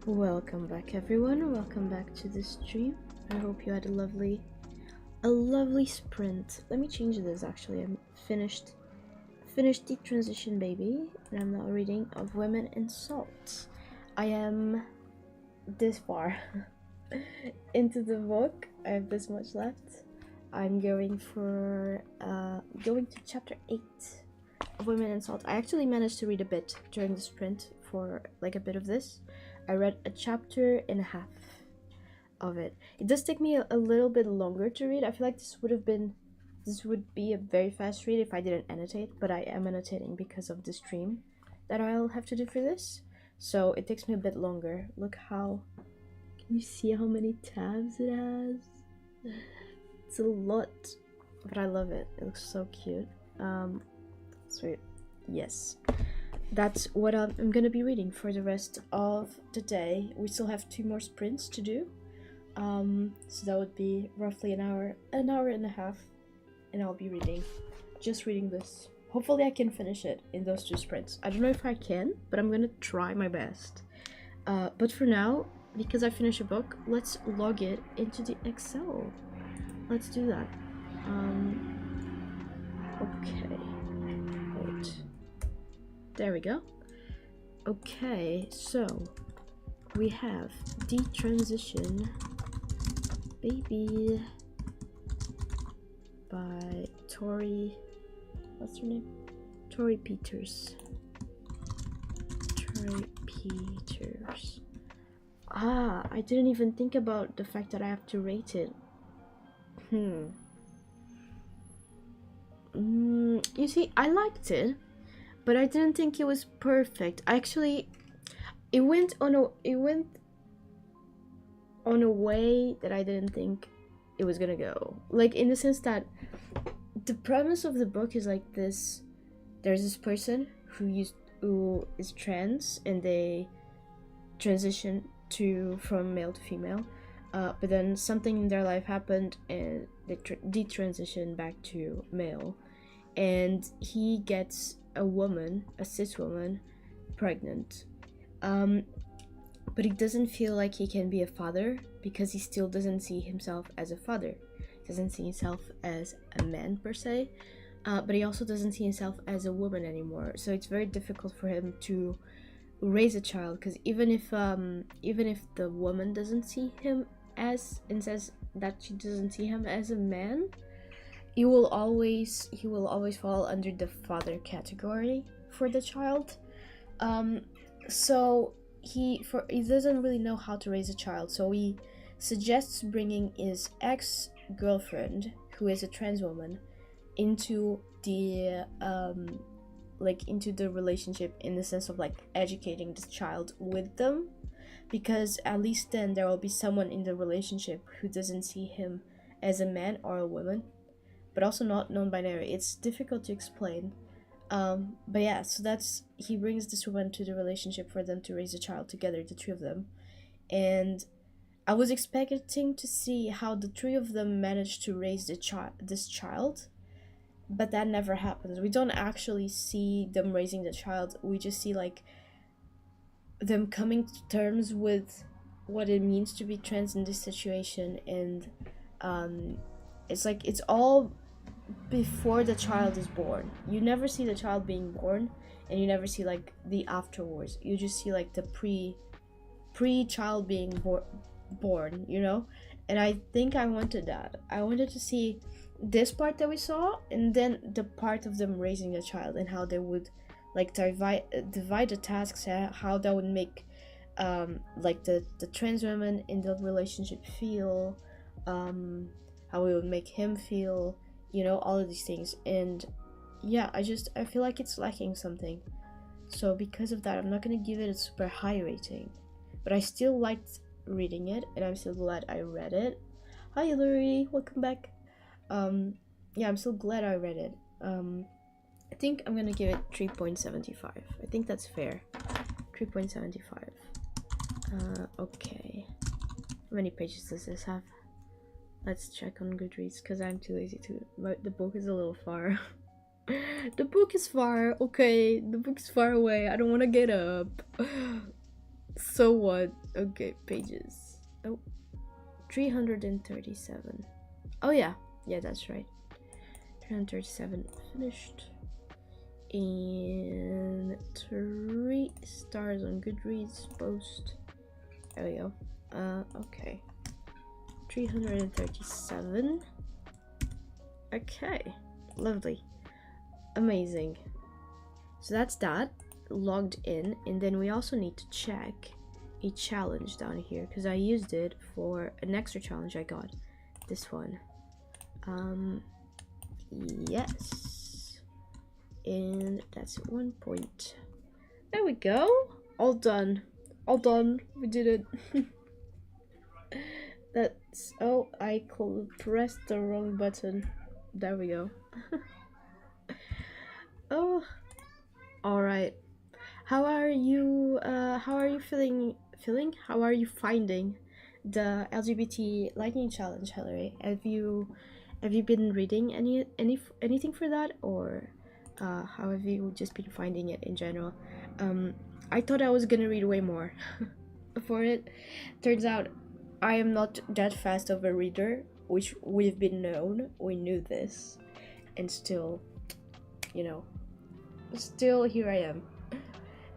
Welcome back, everyone. Welcome back to the stream. I hope you had a lovely sprint. Let me change this. Actually, I'm finished the transition, baby, and I'm now reading Of Women in Salt. I am this far into the book. I have this much left. I'm going to chapter 8 of Women in Salt. I actually managed to read a bit during the sprint for like a bit of this. I read a chapter and a half of it. It does take me a little bit longer to read. I feel like this would be a very fast read if I didn't annotate, but I am annotating because of the stream that I'll have to do for this. So it takes me a bit longer. Look how, can you see how many tabs it has? It's a lot, but I love it. It looks so cute. Sweet. Yes. That's what I'm gonna be reading for the rest of the day. We still have 2 more sprints to do. So that would be roughly an hour and a half, and I'll be just reading this. Hopefully I can finish it in those 2 sprints. I don't know if I can, but I'm gonna try my best. But for now, because I finished a book, let's log it into the Excel. Let's do that. Okay. Wait. There we go. Okay, so we have Detransition Baby by Tori. What's her name? Tori Peters. I didn't even think about the fact that I have to rate it. You see, I liked it, but I didn't think it was perfect. Actually, it went on a way that I didn't think it was gonna go. Like, in the sense that the premise of the book is like this: there's this person who is trans, and they transition from male to female, but then something in their life happened, and they detransition back to male, and he gets a cis woman, pregnant. But he doesn't feel like he can be a father because he still doesn't see himself as a father. He doesn't see himself as a man per se, but he also doesn't see himself as a woman anymore. So it's very difficult for him to raise a child, because even if the woman doesn't see him as, and says that she doesn't see him as a man, he will always fall under the father category for the child. So he doesn't really know how to raise a child, so he suggests bringing his ex-girlfriend, who is a trans woman, into the into the relationship, in the sense of like educating this child with them, because at least then there will be someone in the relationship who doesn't see him as a man or a woman, but also not non-binary. It's difficult to explain. But yeah, so he brings this woman to the relationship for them to raise a child together, the 3 of them. And I was expecting to see how the 3 of them managed to raise this child, but that never happens. We don't actually see them raising the child. We just see like them coming to terms with what it means to be trans in this situation, and it's all before the child is born. You never see the child being born, and you never see like the afterwards. You just see like the pre-child being born, you know? And I think I wanted that. I wanted to see this part that we saw, and then the part of them raising a child, and how they would like divide the tasks, how that would make like the trans woman in the relationship feel, how it would make him feel, you know, all of these things. And yeah, I feel like it's lacking something. So because of that, I'm not gonna give it a super high rating, but I still liked reading it, and I'm still glad I read it. Hi Hillary, welcome back. Yeah, I'm still glad I read it. I think I'm gonna give it 3.75. I think that's fair. 3.75. Okay. How many pages does this have? Let's check on Goodreads, because I'm too lazy to. The book is a little far. The book is far. Okay, the book is far away. I don't want to get up. So what? Okay, pages. Oh, 337. Oh yeah, that's right. 337 finished. And 3 stars on Goodreads post. There we go. Okay. 337. Okay, lovely, amazing. So that's that, logged in, and then we also need to check a challenge down here because I used it for an extra challenge I got. This one. Yes. And that's 1 point. There we go. All done. All done. We did it. That's... Oh, I pressed the wrong button. There we go. Oh. Alright. How are you feeling? How are you finding the LGBT lightning challenge, Hillary? Have you been reading anything for that, or how have you just been finding it in general? I thought I was gonna read way more for it. Turns out I am not that fast of a reader, which we knew this, and still, still here I am.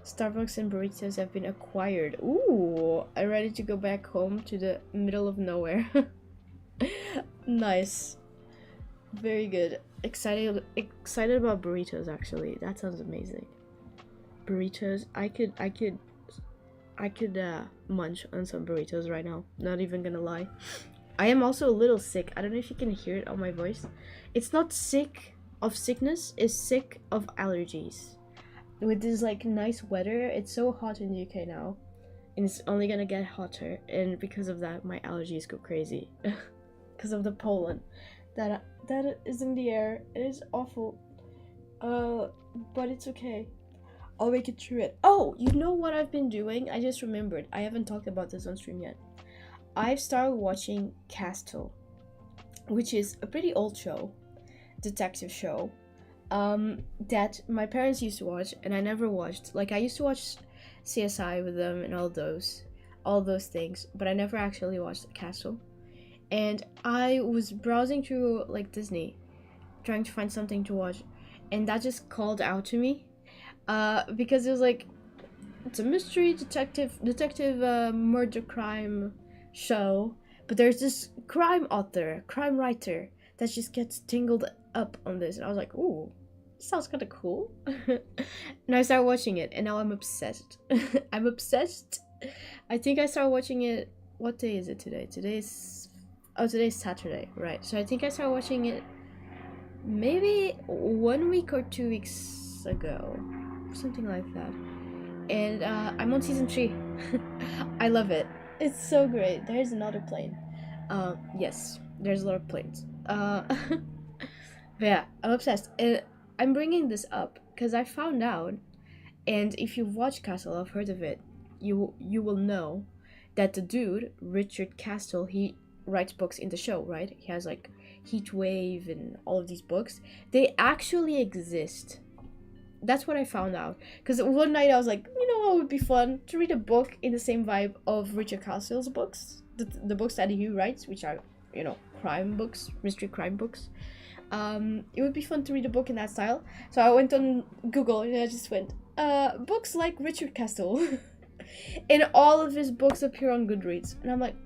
Starbucks and burritos have been acquired. Ooh, I'm ready to go back home to the middle of nowhere. Nice. Very good. Excited about burritos, actually. That sounds amazing. Burritos, I could munch on some burritos right now. Not even gonna lie. I am also a little sick. I don't know if you can hear it on my voice. It's not sick of sickness, it's sick of allergies. With this like nice weather, it's so hot in the UK now, and it's only gonna get hotter, and because of that my allergies go crazy because of the pollen that is in the air. It is awful, but it's okay. I'll make it through it. Oh, you know what I've been doing? I just remembered. I haven't talked about this on stream yet. I've started watching Castle, which is a pretty old show, detective show, that my parents used to watch and I never watched. Like, I used to watch CSI with them and all those things, but I never actually watched Castle. And I was browsing through like Disney, trying to find something to watch, and that just called out to me, because it was like, it's a mystery detective murder crime show, but there's this crime writer that just gets tangled up on this, and I was like, ooh, sounds kind of cool. And I started watching it, and now I'm obsessed. I'm obsessed. I think I started watching it, what day is it today? Today's Saturday, right? So I think I started watching it maybe 1 week or 2 weeks ago, something like that. And I'm on season 3. I love it. It's so great. There's another plane. Yes, there's a lot of planes. But yeah, I'm obsessed. I'm bringing this up because I found out, and if you've watched Castle, I've heard of it, you will know that the dude, Richard Castle, he writes books in the show, right? He has like Heat Wave and all of these books. They actually exist. That's what I found out. Because one night I was like, you know what would be fun? To read a book in the same vibe of Richard Castle's books. The books that he writes, which are, crime books, mystery crime books. It would be fun to read a book in that style. So I went on Google and I just went, books like Richard Castle. And all of his books appear on Goodreads. And I'm like,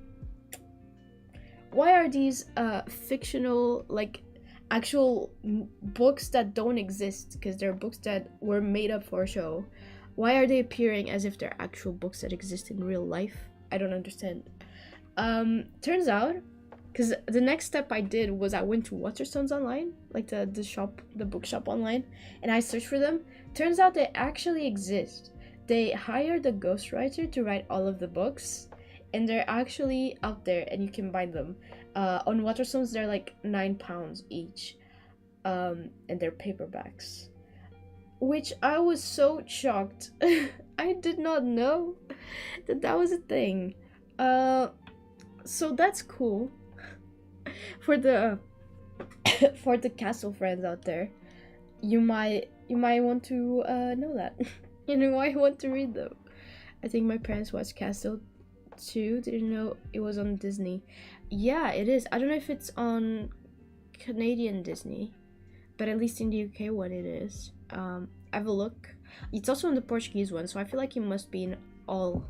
why are these fictional, like, actual books that don't exist, because they're books that were made up for a show, why are they appearing as if they're actual books that exist in real life? I don't understand. Turns out, because the next step I did was I went to Waterstones online, like the bookshop online, and I searched for them. Turns out they actually exist. They hired a ghostwriter to write all of the books, and they're actually out there and you can buy them. On Waterstones, they're like £9 each, and they're paperbacks, which I was so shocked. I did not know that was a thing. So that's cool for the for the Castle friends out there. You might want to know that. You might want to read them. I think my parents watched Castle too. Didn't know it was on Disney. Yeah, it is. I don't know if it's on Canadian Disney, but at least in the UK one it is. Have a look. It's also on the Portuguese one, so I feel like it must be in all,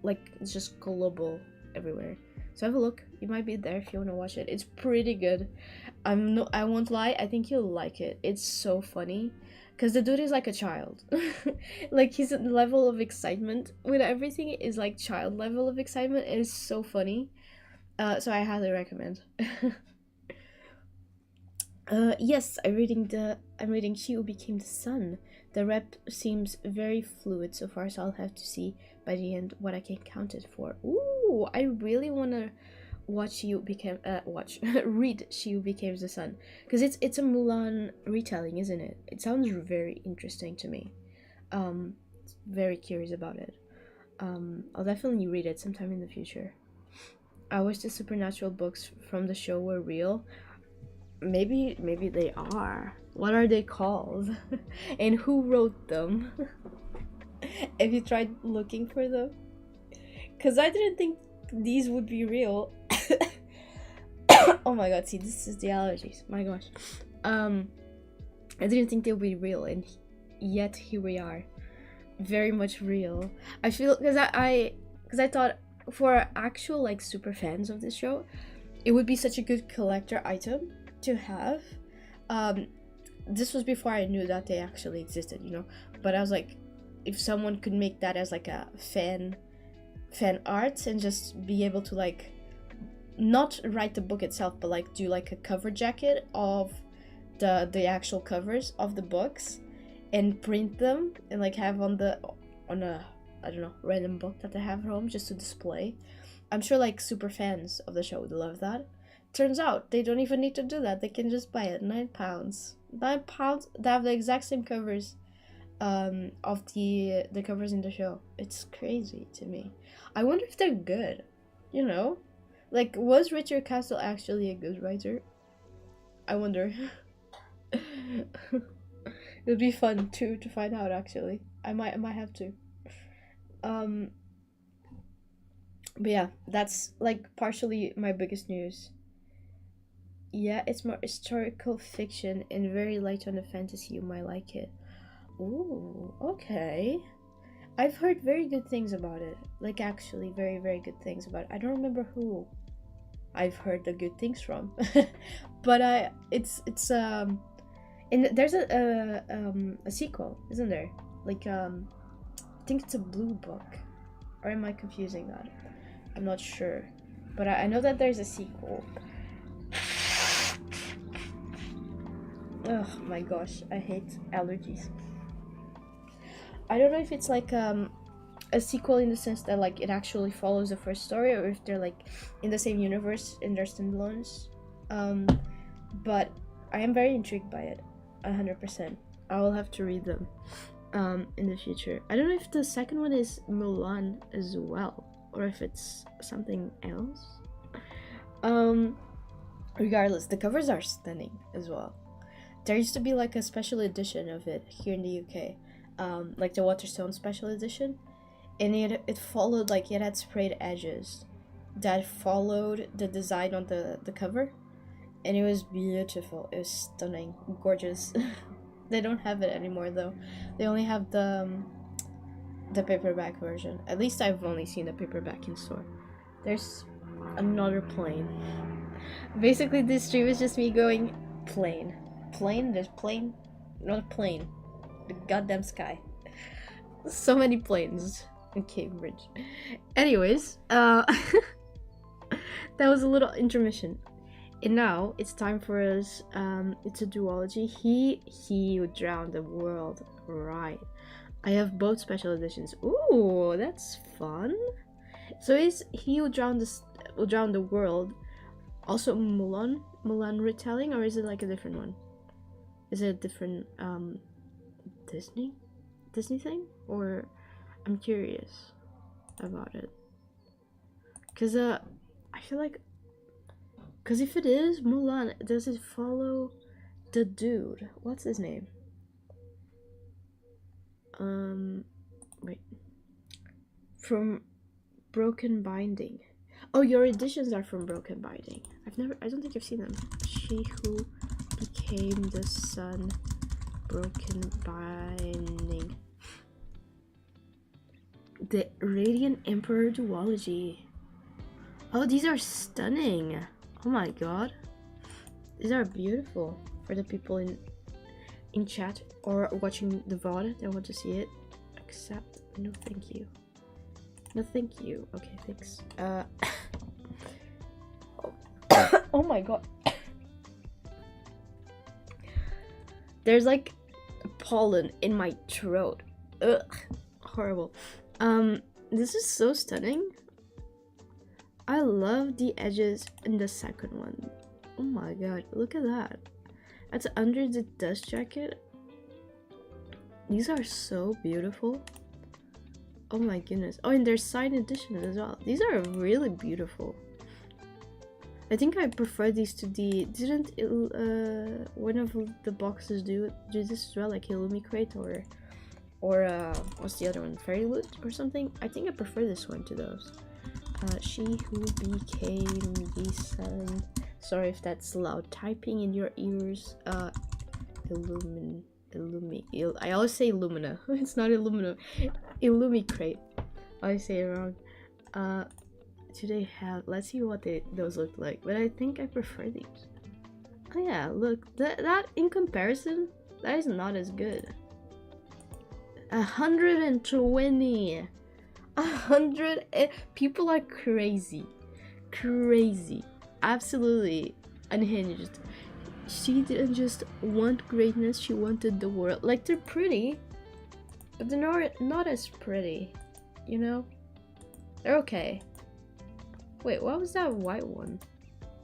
like, it's just global everywhere. So have a look. It might be there if you want to watch it. It's pretty good. I won't lie. I think you'll like it. It's so funny, cause the dude is like a child. Like his level of excitement with everything is like child level of excitement. It is so funny. So I highly recommend. Yes, I'm reading She Who Became the Sun. The rep seems very fluid so far, so I'll have to see by the end what I can count it for. Ooh, I really wanna read She Who Became the Sun, because it's a Mulan retelling, isn't it? It sounds very interesting to me. Very curious about it. I'll definitely read it sometime in the future. I wish the supernatural books from the show were real. Maybe they are. What are they called? And who wrote them? Have you tried looking for them? Because I didn't think these would be real. Oh my god, see, this is the allergies. My gosh. I didn't think they would be real, and yet here we are. Very much real. I feel, because I thought for actual like super fans of this show, it would be such a good collector item to have. This was before I knew that they actually existed, you know, but I was like, if someone could make that as like a fan art and just be able to like not write the book itself, but like do like a cover jacket of the actual covers of the books and print them and like have on a I don't know, random book that they have at home just to display. I'm sure like super fans of the show would love that. Turns out they don't even need to do that. They can just buy it. £9. £9. They have the exact same covers of the covers in the show. It's crazy to me. I wonder if they're good. You know? Like, was Richard Castle actually a good writer? I wonder. It would be fun to find out, actually. I might have to. But yeah, that's like partially my biggest news. Yeah, it's more historical fiction and very light on the fantasy. You might like it. Ooh, okay. I've heard very good things about it. Like, actually, very, very good things about it. I don't remember who I've heard the good things from. But it's and there's a sequel, isn't there? Like, I think it's a blue book. Or am I confusing that? I'm not sure. But I know that there's a sequel. Oh my gosh, I hate allergies. I don't know if it's like a sequel in the sense that like it actually follows the first story, or if they're like in the same universe and they're standalones. But I am very intrigued by it, 100%. I will have to read them in the future. I don't know if the second one is Mulan as well, or if it's something else. Regardless, the covers are stunning as well. There used to be like a special edition of it here in the UK, like the Waterstone special edition, and it followed, like, it had sprayed edges that followed the design on the cover, and it was beautiful. It was stunning, gorgeous. They don't have it anymore though. They only have the paperback version. At least I've only seen the paperback in store. There's another plane. Basically, this stream is just me going plane. There's plane, not a plane. The goddamn sky. So many planes in Cambridge. Anyways, that was a little intermission. And now it's time for us. It's a duology. He would drown the world. Right. I have both special editions. Ooh, that's fun. So is He Who Drowned the World also Mulan retelling, or is it like a different one? Is it a different Disney thing? Or I'm curious about it. Cause I feel like, cause if it is Mulan, does it follow the dude? What's his name? Wait. from Broken Binding. Oh, your editions are from Broken Binding. I don't think I've seen them. She Who Became the Sun, Broken Binding. The Radiant Emperor duology. Oh, these are stunning. Oh my god. These are beautiful for the people in chat or watching the VOD that want to see it. Accept. No thank you. No thank you. Okay, thanks. Oh my god. There's like pollen in my throat. Ugh. Horrible. This is so stunning. I love the edges in the second one. Oh my god, look at that. That's under the dust jacket. These are so beautiful. Oh my goodness. Oh, and there's side edition as well. These are really beautiful. I think I prefer these to the... Didn't one of the boxes do this as well? Like Illumicrate or what's the other one? Fairy Loot or something? I think I prefer this one to those. She Who Became the Sun. Sorry if that's loud typing in your ears. I always say Illumina. It's not Illumina. Illumicrate. I say it wrong. Do they have... Let's see what those look like. But I think I prefer these. Oh yeah, look. That in comparison, that is not as good. 120. 100. People are crazy. Crazy. Absolutely unhinged. She didn't just want greatness, she wanted the world. Like, they're pretty, but they're not as pretty, you know? They're okay. Wait, what was that white one?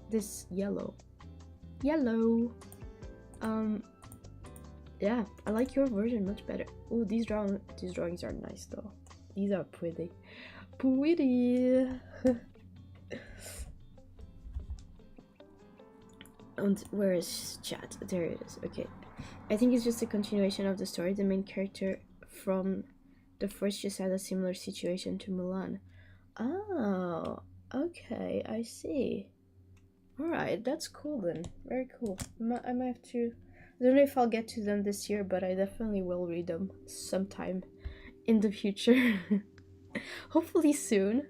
This yellow. Yellow. Yeah, I like your version much better. Oh, these drawings are nice though. These are pretty. Pretty. And where is chat? There it is. Okay. I think it's just a continuation of the story. The main character from the first just had a similar situation to Mulan. Oh, okay. I see. Alright, that's cool then. Very cool. I might have to... I don't know if I'll get to them this year, but I definitely will read them sometime in the future. Hopefully soon.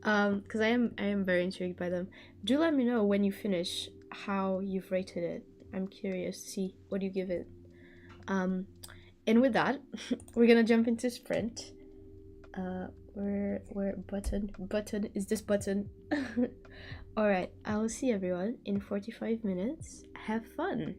Because I am very intrigued by them. Do let me know when you finish how you've rated it. I'm curious to see what you give it. And with that, we're gonna jump into sprint. Where button is this button? All right, I will see everyone in 45 minutes. Have fun.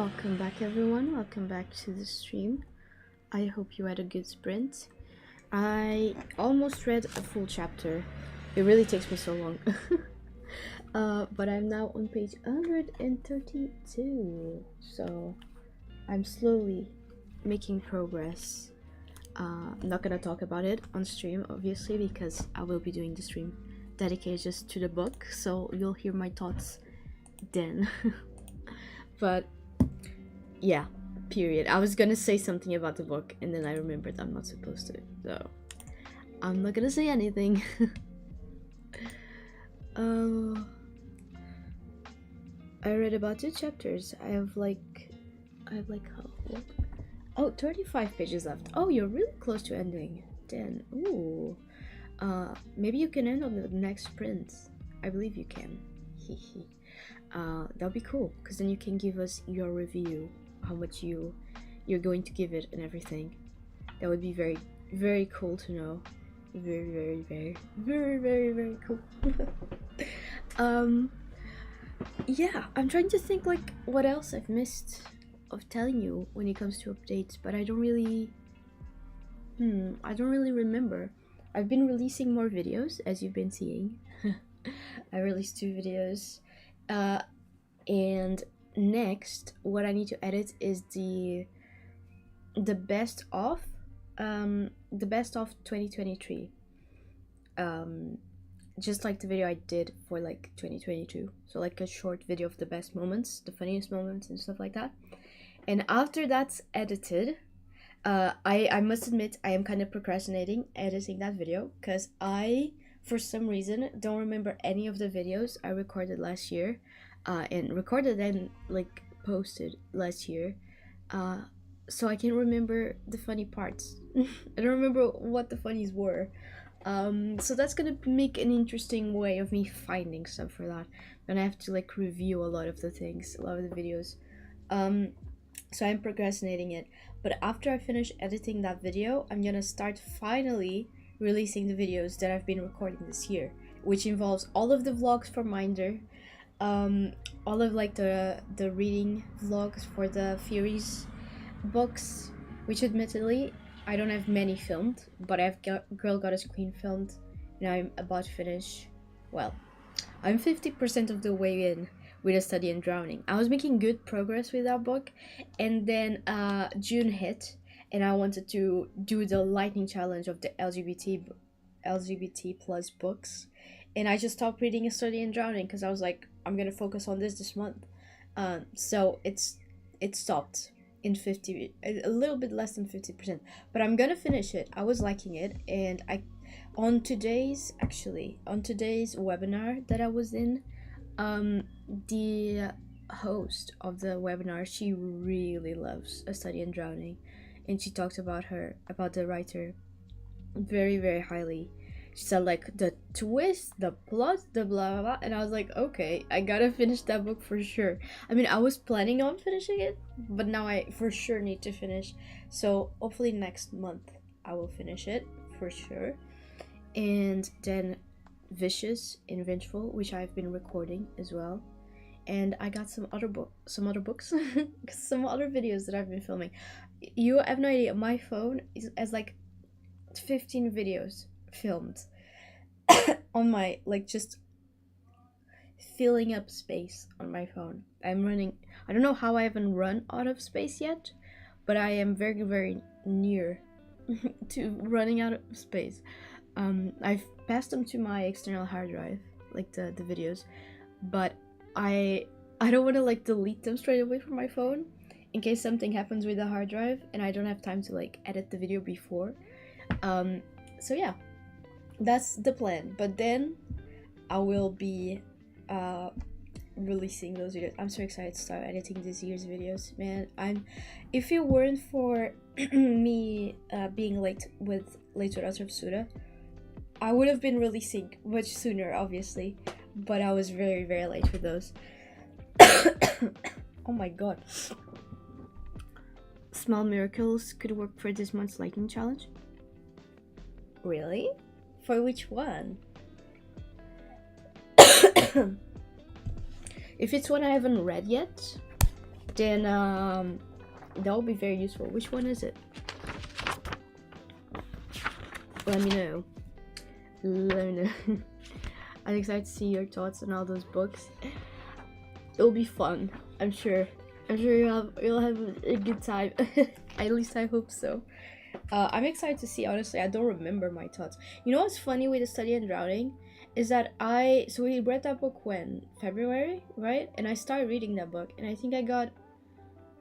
welcome back everyone. Welcome back to the stream. I hope you had a good sprint. I almost read a full chapter. It really takes me so long. But I'm now on page 132. So I'm slowly making progress. I'm not gonna talk about it on stream, obviously, because I will be doing the stream dedicated just to the book. So you'll hear my thoughts then. But yeah, period. I was gonna say something about the book and then I remembered I'm not supposed to, so I'm not gonna say anything. I read about 2 chapters. I have like what? Oh, 35 pages left. Oh, you're really close to ending. 10. Ooh. Maybe you can end on the next sprint. I believe you can. Hehe. That'll be cool, because then you can give us your review, how much you're going to give it and everything. That would be very, very cool to know. Very, very, very, very, very, very cool. Yeah, I'm trying to think like what else I've missed of telling you when it comes to updates, but I don't really remember. I've been releasing more videos, as you've been seeing. I released 2 videos. And next, what I need to edit is the best of 2023. Just like the video I did for like 2022. So like a short video of the best moments, the funniest moments and stuff like that. And after that's edited, I must admit I am kind of procrastinating editing that video, because I, for some reason, don't remember any of the videos I recorded last year, and recorded and like posted last year. So I can't remember the funny parts. I don't remember what the funnies were. So that's gonna make an interesting way of me finding stuff for that. And I have to like review a lot of the things, a lot of the videos. So I'm procrastinating it. But after I finish editing that video, I'm gonna start finally releasing the videos that I've been recording this year, which involves all of the vlogs for Minder, all of like the reading vlogs for the Furies books, which admittedly I don't have many filmed, but I've got Girl Goddess Queen filmed, and I'm about to finish. Well, I'm 50% of the way in with A Study in Drowning. I was making good progress with that book, and then June hit, and I wanted to do the lightning challenge of the LGBT plus books, and I just stopped reading A Study in Drowning because I was like, I'm gonna focus on this month. So it stopped in a little bit less than 50%, but I'm gonna finish it. I was liking it, and on today's webinar that I was in, the host of the webinar, she really loves A Study in Drowning, and she talked about the writer very, very highly. She said like the twist, the plot, the blah blah blah, and I was like, okay, I gotta finish that book for sure. I mean, I was planning on finishing it, but now I for sure need to finish. So hopefully next month I will finish it for sure. And then Vicious and Vengeful, which I've been recording as well. And I got some other books, some other videos that I've been filming. You have no idea. My phone has like 15 videos filmed on my, like, just filling up space on my phone. I don't know how I haven't run out of space yet, but I am very, very near to running out of space. I've passed them to my external hard drive, like the videos, but I don't want to like delete them straight away from my phone in case something happens with the hard drive and I don't have time to like edit the video before. So yeah, that's the plan. But then I will be releasing those videos. I'm so excited to start editing this year's videos, man. If it weren't for me being late with Out of Suda, I would have been releasing much sooner, obviously, but I was very, very late with those. Oh my god. Small miracles could work for this month's lightning challenge. Really? For which one? If it's one I haven't read yet, then that will be very useful. Which one is it? Let me know. Let me know. I'm excited to see your thoughts on all those books. It'll be fun, I'm sure. I'm sure you'll have a good time. At least I hope so. I'm excited to see. Honestly, I don't remember my thoughts. You know what's funny with the Study and Drowning is that so we read that book when February, right? And I started reading that book, and I think I got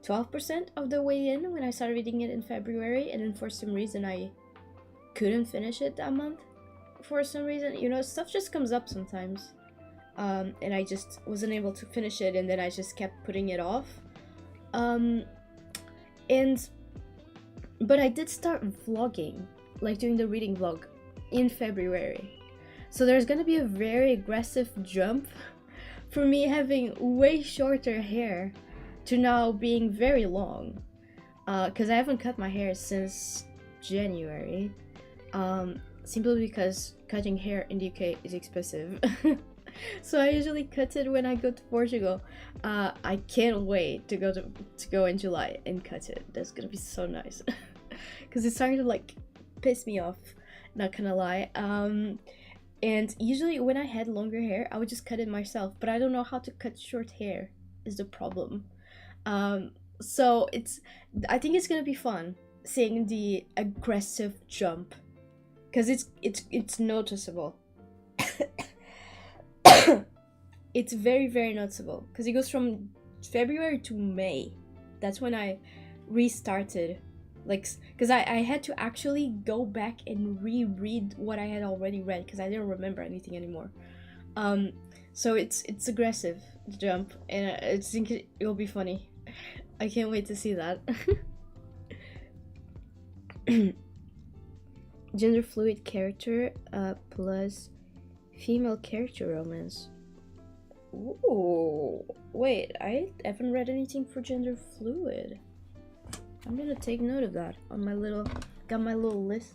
12% of the way in when I started reading it in February, and then for some reason I couldn't finish it that month. For some reason, you know, stuff just comes up sometimes, and I just wasn't able to finish it, and then I just kept putting it off. But I did start vlogging, like doing the reading vlog in February. So there's gonna be a very aggressive jump for me having way shorter hair to now being very long. Because I haven't cut my hair since January. Simply because cutting hair in the UK is expensive. So I usually cut it when I go to Portugal. I can't wait to go in July and cut it. That's gonna be so nice. Because it's starting to like piss me off, not gonna lie. And usually when I had longer hair, I would just cut it myself, but I don't know how to cut short hair is the problem. So I think it's gonna be fun seeing the aggressive jump, because it's noticeable. It's very, very noticeable, because it goes from February to May. That's when I restarted, like, because I had to actually go back and reread what I had already read, because I didn't remember anything anymore. So it's aggressive, the jump, and I think it'll be funny. I can't wait to see that. Gender fluid character plus female character romance. Ooh, wait, I haven't read anything for gender fluid. I'm gonna take note of that on my little list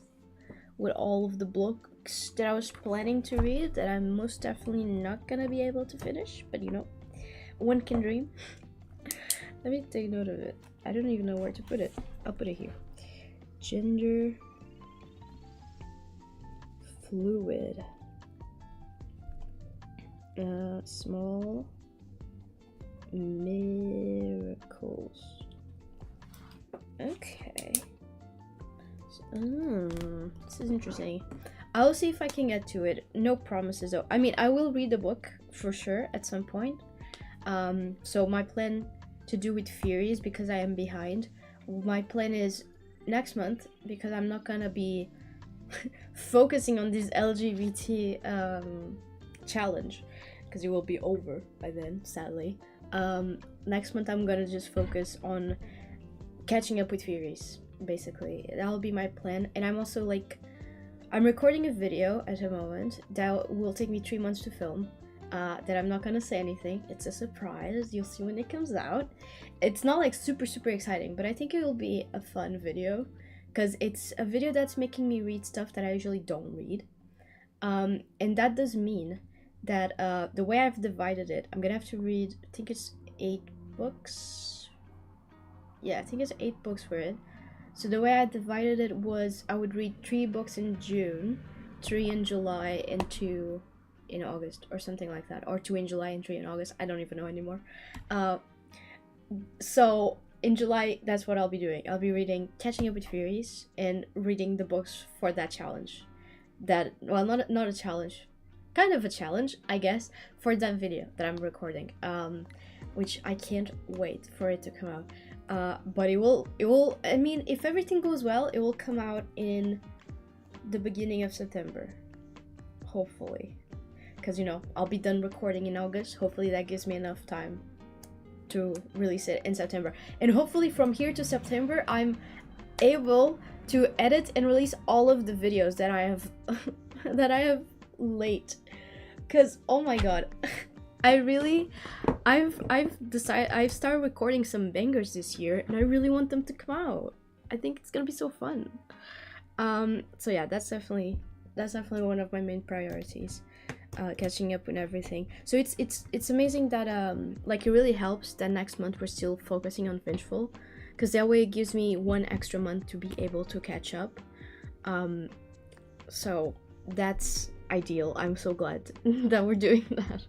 with all of the books that I was planning to read that I'm most definitely not gonna be able to finish, but you know, one can dream. Let me take note of it. I don't even know where to put it. I'll put it here. Gender fluid. Small miracles. Okay. This is interesting. I'll see if I can get to it. No promises though. I mean, I will read the book for sure at some point. So my plan to do with Furies, because I am behind, my plan is next month, because I'm not gonna be focusing on this LGBT challenge, because it will be over by then, sadly. Next month I'm gonna just focus on catching up with Furies, basically. That'll be my plan. And I'm also like, I'm recording a video at the moment that will take me 3 months to film, that I'm not gonna say anything. It's a surprise. You'll see when it comes out. It's not like super exciting, but I think it will be a fun video, because it's a video that's making me read stuff that I usually don't read. And that does mean that the way I've divided it, I'm gonna have to read, I think it's 8 books. Yeah, I think it's 8 books for it. So the way I divided it was I would read 3 books in June, 3 in July, and 2 in August, or something like that. Or 2 in July and 3 in August. I don't even know anymore. So in July, that's what I'll be doing. I'll be reading Catching Up with Furies and reading the books for that challenge. That, well, not a challenge. Kind of a challenge, I guess, for that video that I'm recording. Which I can't wait for it to come out. But it will, I mean, if everything goes well, it will come out in the beginning of September. Hopefully. Because, you know, I'll be done recording in August. Hopefully that gives me enough time to release it in September. And hopefully from here to September, I'm able to edit and release all of the videos that I have late. Because, oh my god. I've started recording some bangers this year, and I really want them to come out. I think it's gonna be so fun. So yeah, that's definitely one of my main priorities. catching up with everything. So it's amazing that like it really helps that next month we're still focusing on Vengeful, because that way it gives me one extra month to be able to catch up. So that's ideal. I'm so glad that we're doing that.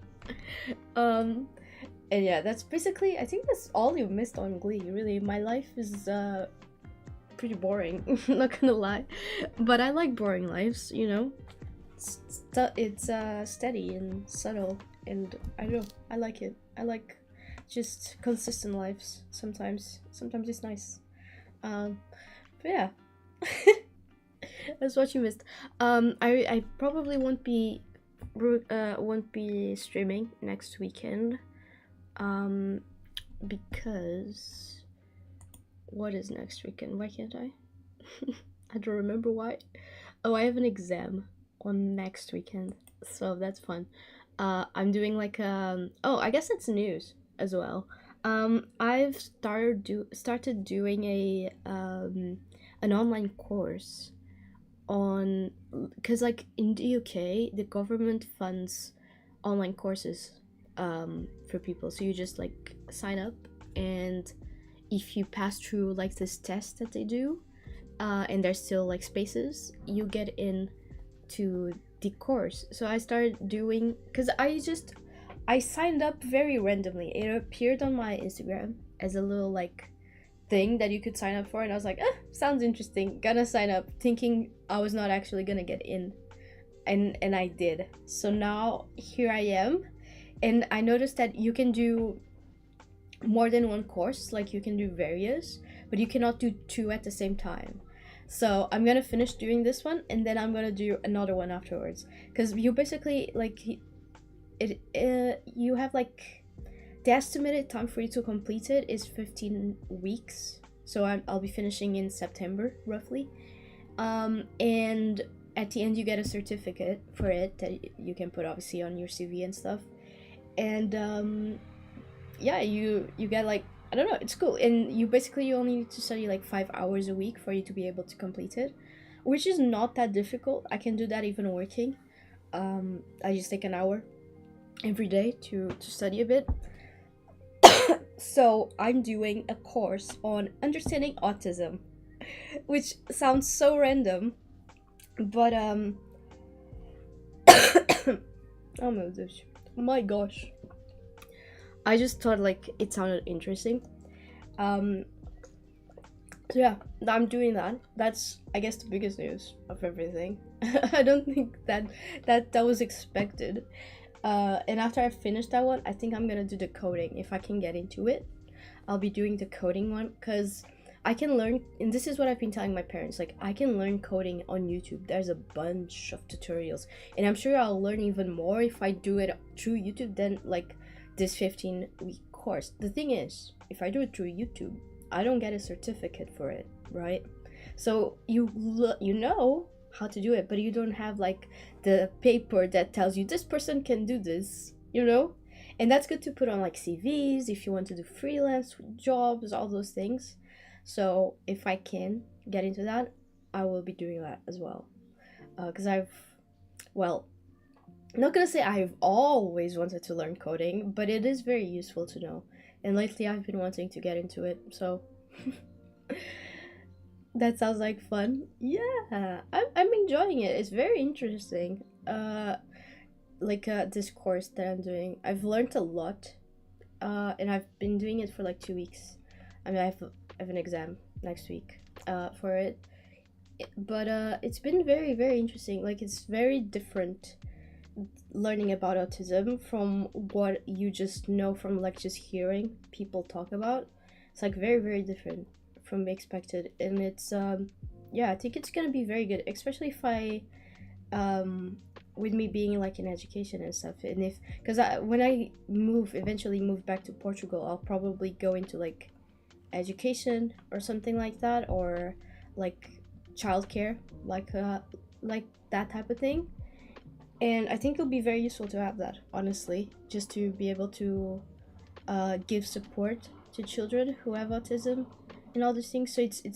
And yeah, that's basically, I think that's all you missed on Glee. Really, my life is pretty boring. Not gonna lie, but I like boring lives. You know, it's steady and subtle, and I don't know. I like it. I like just consistent lives. Sometimes it's nice. But yeah. That's what you missed. I probably won't be streaming next weekend. Because what is next weekend? Why can't I? I don't remember why. Oh, I have an exam on next weekend, so that's fun. I'm doing like oh, I guess it's news as well. I've started doing a an online course on, because like in the UK the government funds online courses for people, so you just like sign up, and if you pass through like this test that they do, and there's still like spaces, you get in to the course. So I started doing, because I signed up very randomly. It appeared on my Instagram as a little like thing that you could sign up for, and I was like, sounds interesting, gonna sign up, thinking I was not actually gonna get in, and I did. So now here I am, and I noticed that you can do more than one course, like you can do various, but you cannot do two at the same time. So I'm gonna finish doing this one, and then I'm gonna do another one afterwards, because you basically like you have like the estimated time for you to complete it is 15 weeks. So I'll be finishing in September roughly, and at the end you get a certificate for it that you can put obviously on your CV and stuff, and yeah, you get like, I don't know, it's cool. And you only need to study like 5 hours a week for you to be able to complete it, which is not that difficult. I can do that even working. I just take an hour every day to study a bit. So I'm doing a course on understanding autism, which sounds so random, but oh my gosh, I just thought like it sounded interesting. So yeah, I'm doing that. That's, I guess, the biggest news of everything. I don't think that was expected. And after I finish that one, I think I'm gonna do the coding. If I can get into it, I'll be doing the coding one, because I can learn, and this is what I've been telling my parents, like I can learn coding on YouTube. There's a bunch of tutorials, and I'm sure I'll learn even more if I do it through YouTube than like this 15-week course. The thing is, if I do it through YouTube, I don't get a certificate for it, right? So you know how to do it, but you don't have like the paper that tells you this person can do this, you know? And that's good to put on like CVs if you want to do freelance jobs, all those things. So if I can get into that, I will be doing that as well, because I'm not gonna say I've always wanted to learn coding, but it is very useful to know, and lately I've been wanting to get into it, so that sounds like fun. Yeah, I'm enjoying it. It's very interesting. This course that I'm doing, I've learned a lot, and I've been doing it for like 2 weeks. I mean, I have an exam next week for it, but it's been very, very interesting. Like, it's very different learning about autism from what you just know from like just hearing people talk about. It's like very, very different from the expected, and it's yeah, I think it's gonna be very good, especially if I with me being like in education and stuff, and if, because when I eventually move back to Portugal, I'll probably go into like education or something like that, or like childcare, like that type of thing. And I think it'll be very useful to have that, honestly, just to be able to give support to children who have autism and all these things. So it's I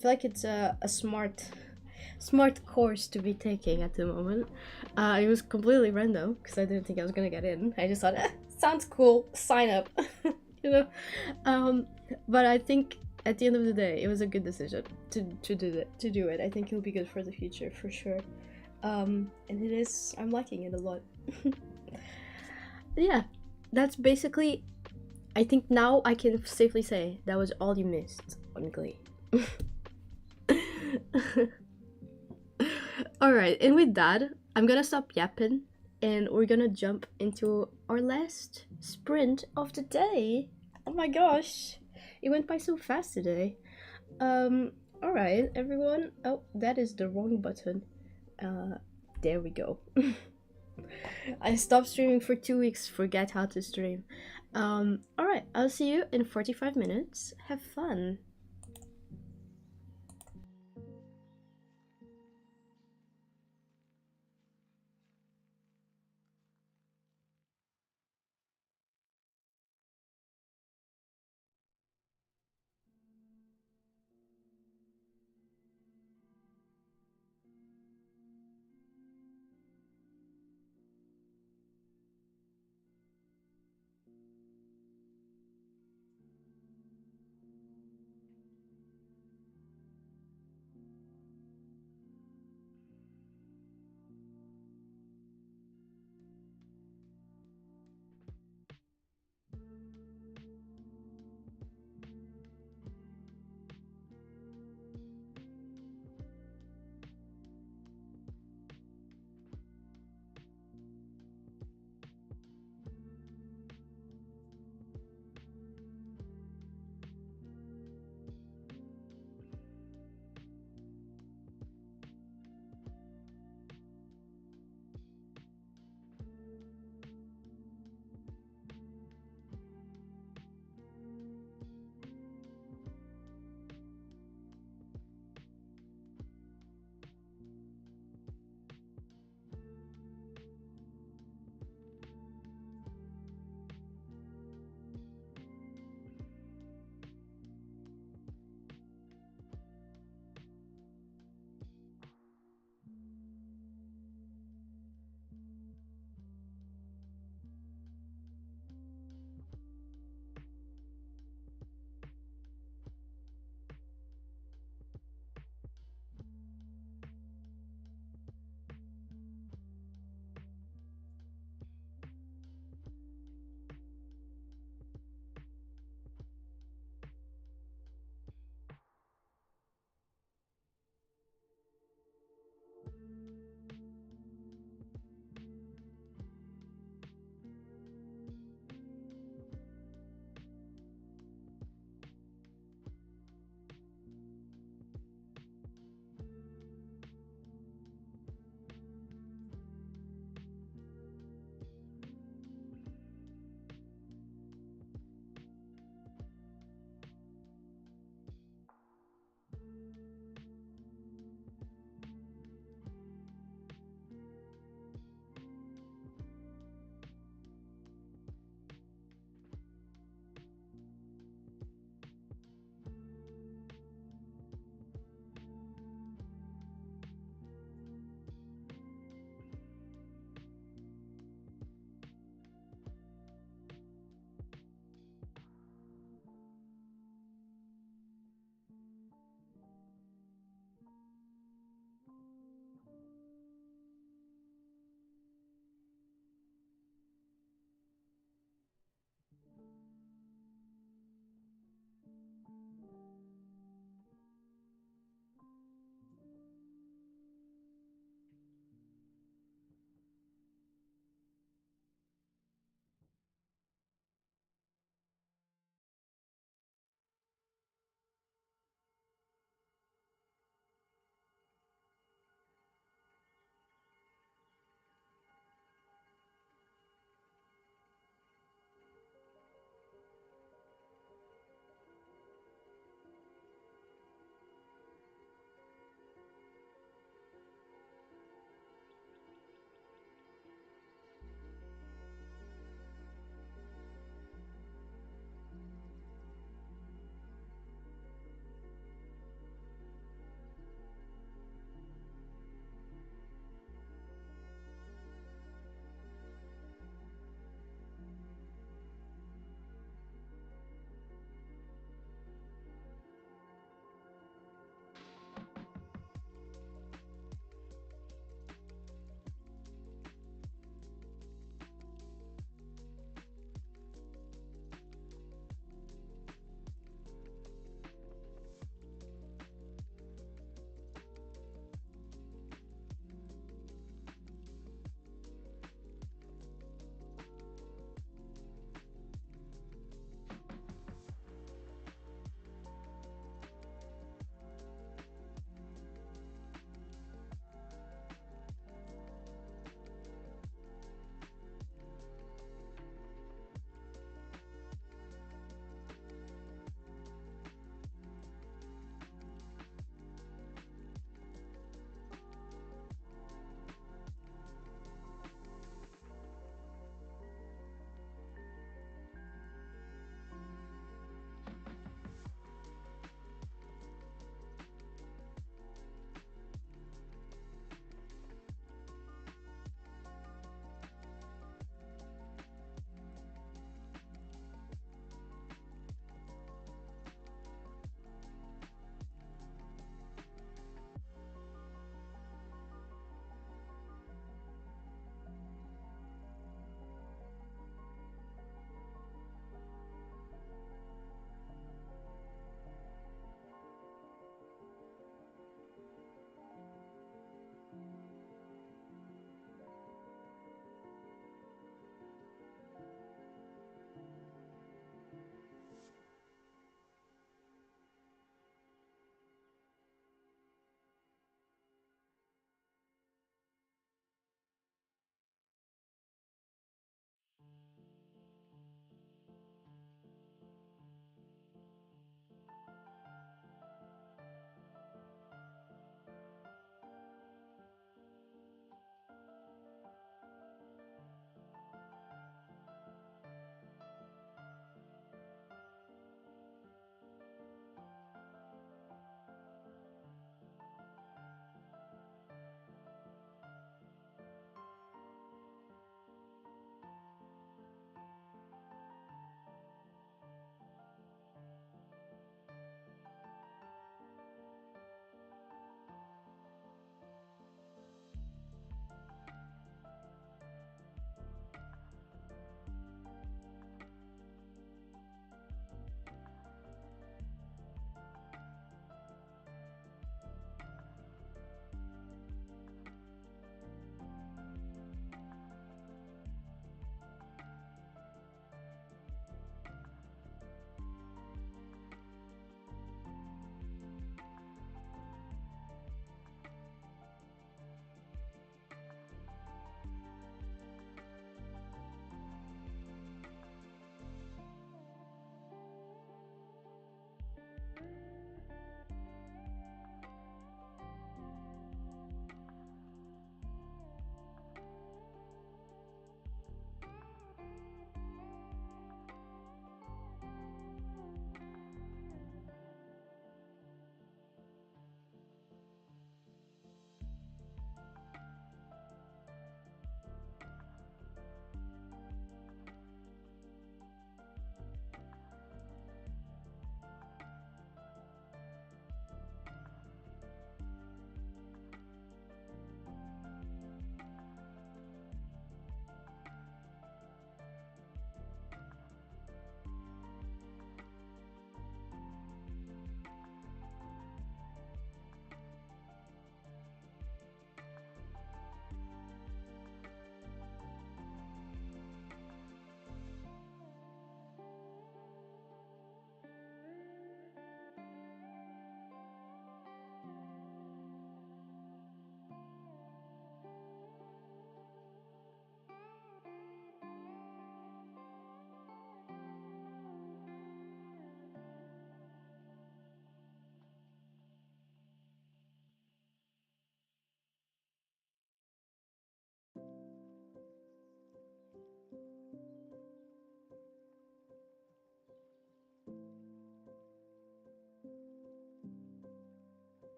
feel like it's a smart smart course to be taking at the moment. It was completely random because I didn't think I was gonna get in. I just thought, sounds cool, sign up, you know. But I think at the end of the day, it was a good decision to do it. I think it'll be good for the future for sure. And it is. I'm liking it a lot. Yeah, that's basically. I think now I can safely say that was all you missed on Glee. Alright, and with that, I'm gonna stop yapping and we're gonna jump into our last sprint of the day. Oh my gosh, it went by so fast today. Alright, everyone. Oh, that is the wrong button. There we go. I stopped streaming for 2 weeks, forget how to stream. Alright, I'll see you in 45 minutes. Have fun.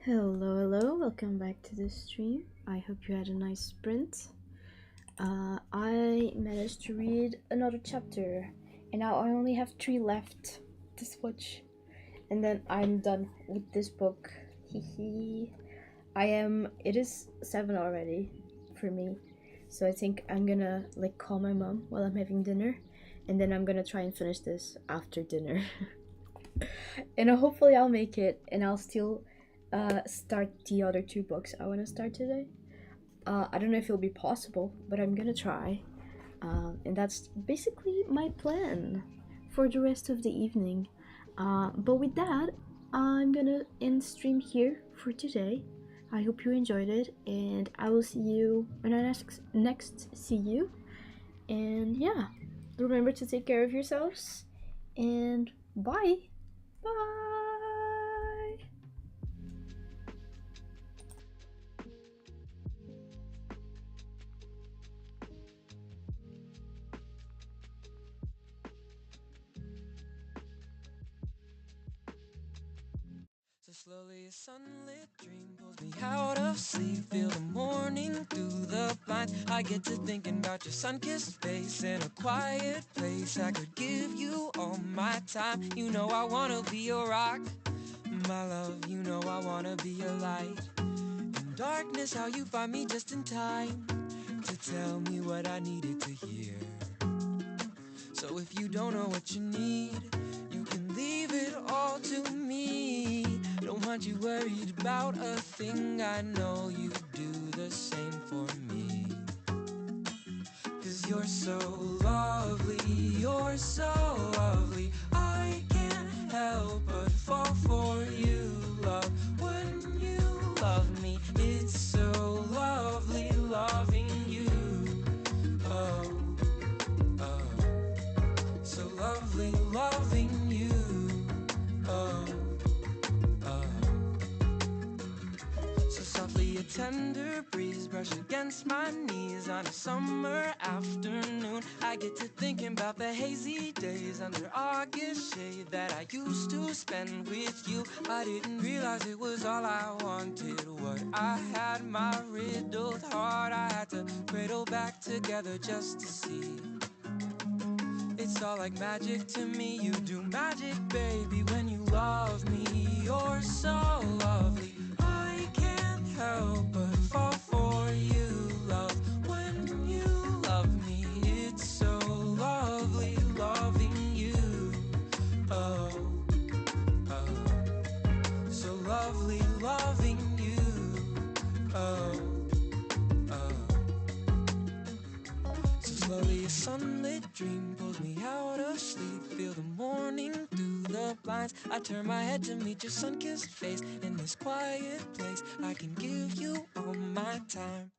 Hello, welcome back to the stream. I hope you had a nice sprint. I managed to read another chapter, and now I only have 3 left to switch, and then I'm done with this book. Hehe. It is 7 already for me, so I think I'm gonna like call my mom while I'm having dinner, and then I'm gonna try and finish this after dinner. And hopefully I'll make it, and I'll still start the other 2 books I want to start today. I don't know if it'll be possible, but I'm gonna try. And that's basically my plan for the rest of the evening. But with that, I'm gonna end stream here for today. I hope you enjoyed it, and I will see you when I next see you. And yeah, remember to take care of yourselves, and bye! Bye! So slowly a sunlit dream pulls me out of sleep. Feel the morning through the blinds. I get to thinking about your sun-kissed face in a quiet place. I could give you all my time. You know I wanna be your rock, my love. You know I wanna be your light. In darkness, how you find me just in time to tell me what I needed to hear. So if you don't know what you need, you can leave it all to me. Don't want you worried about a thing. I know you do the same for me. 'Cause you're so lovely, you're so lovely. I can't help but fall for you, love. When you love me, it's so lovely loving you. Oh, oh. So lovely loving you. Oh, oh. So softly a tender breeze brush against my knees on a summer afternoon. I get to thinking about the hazy days under August shade that I used to spend with you. I didn't realize it was all I wanted. What I had, my riddled heart, I had to cradle back together just to see. It's all like magic to me. You do magic, baby, when you love me. You're so lovely. I can't help but fall for you, love. When you love me, it's so lovely loving you. Oh, oh. So lovely loving you. Oh, oh. So slowly a sunlit dream pulls me out of sleep. Feel the morning through the blinds. I turn my head to meet your sun-kissed face. In this quiet place, I can give you all my time.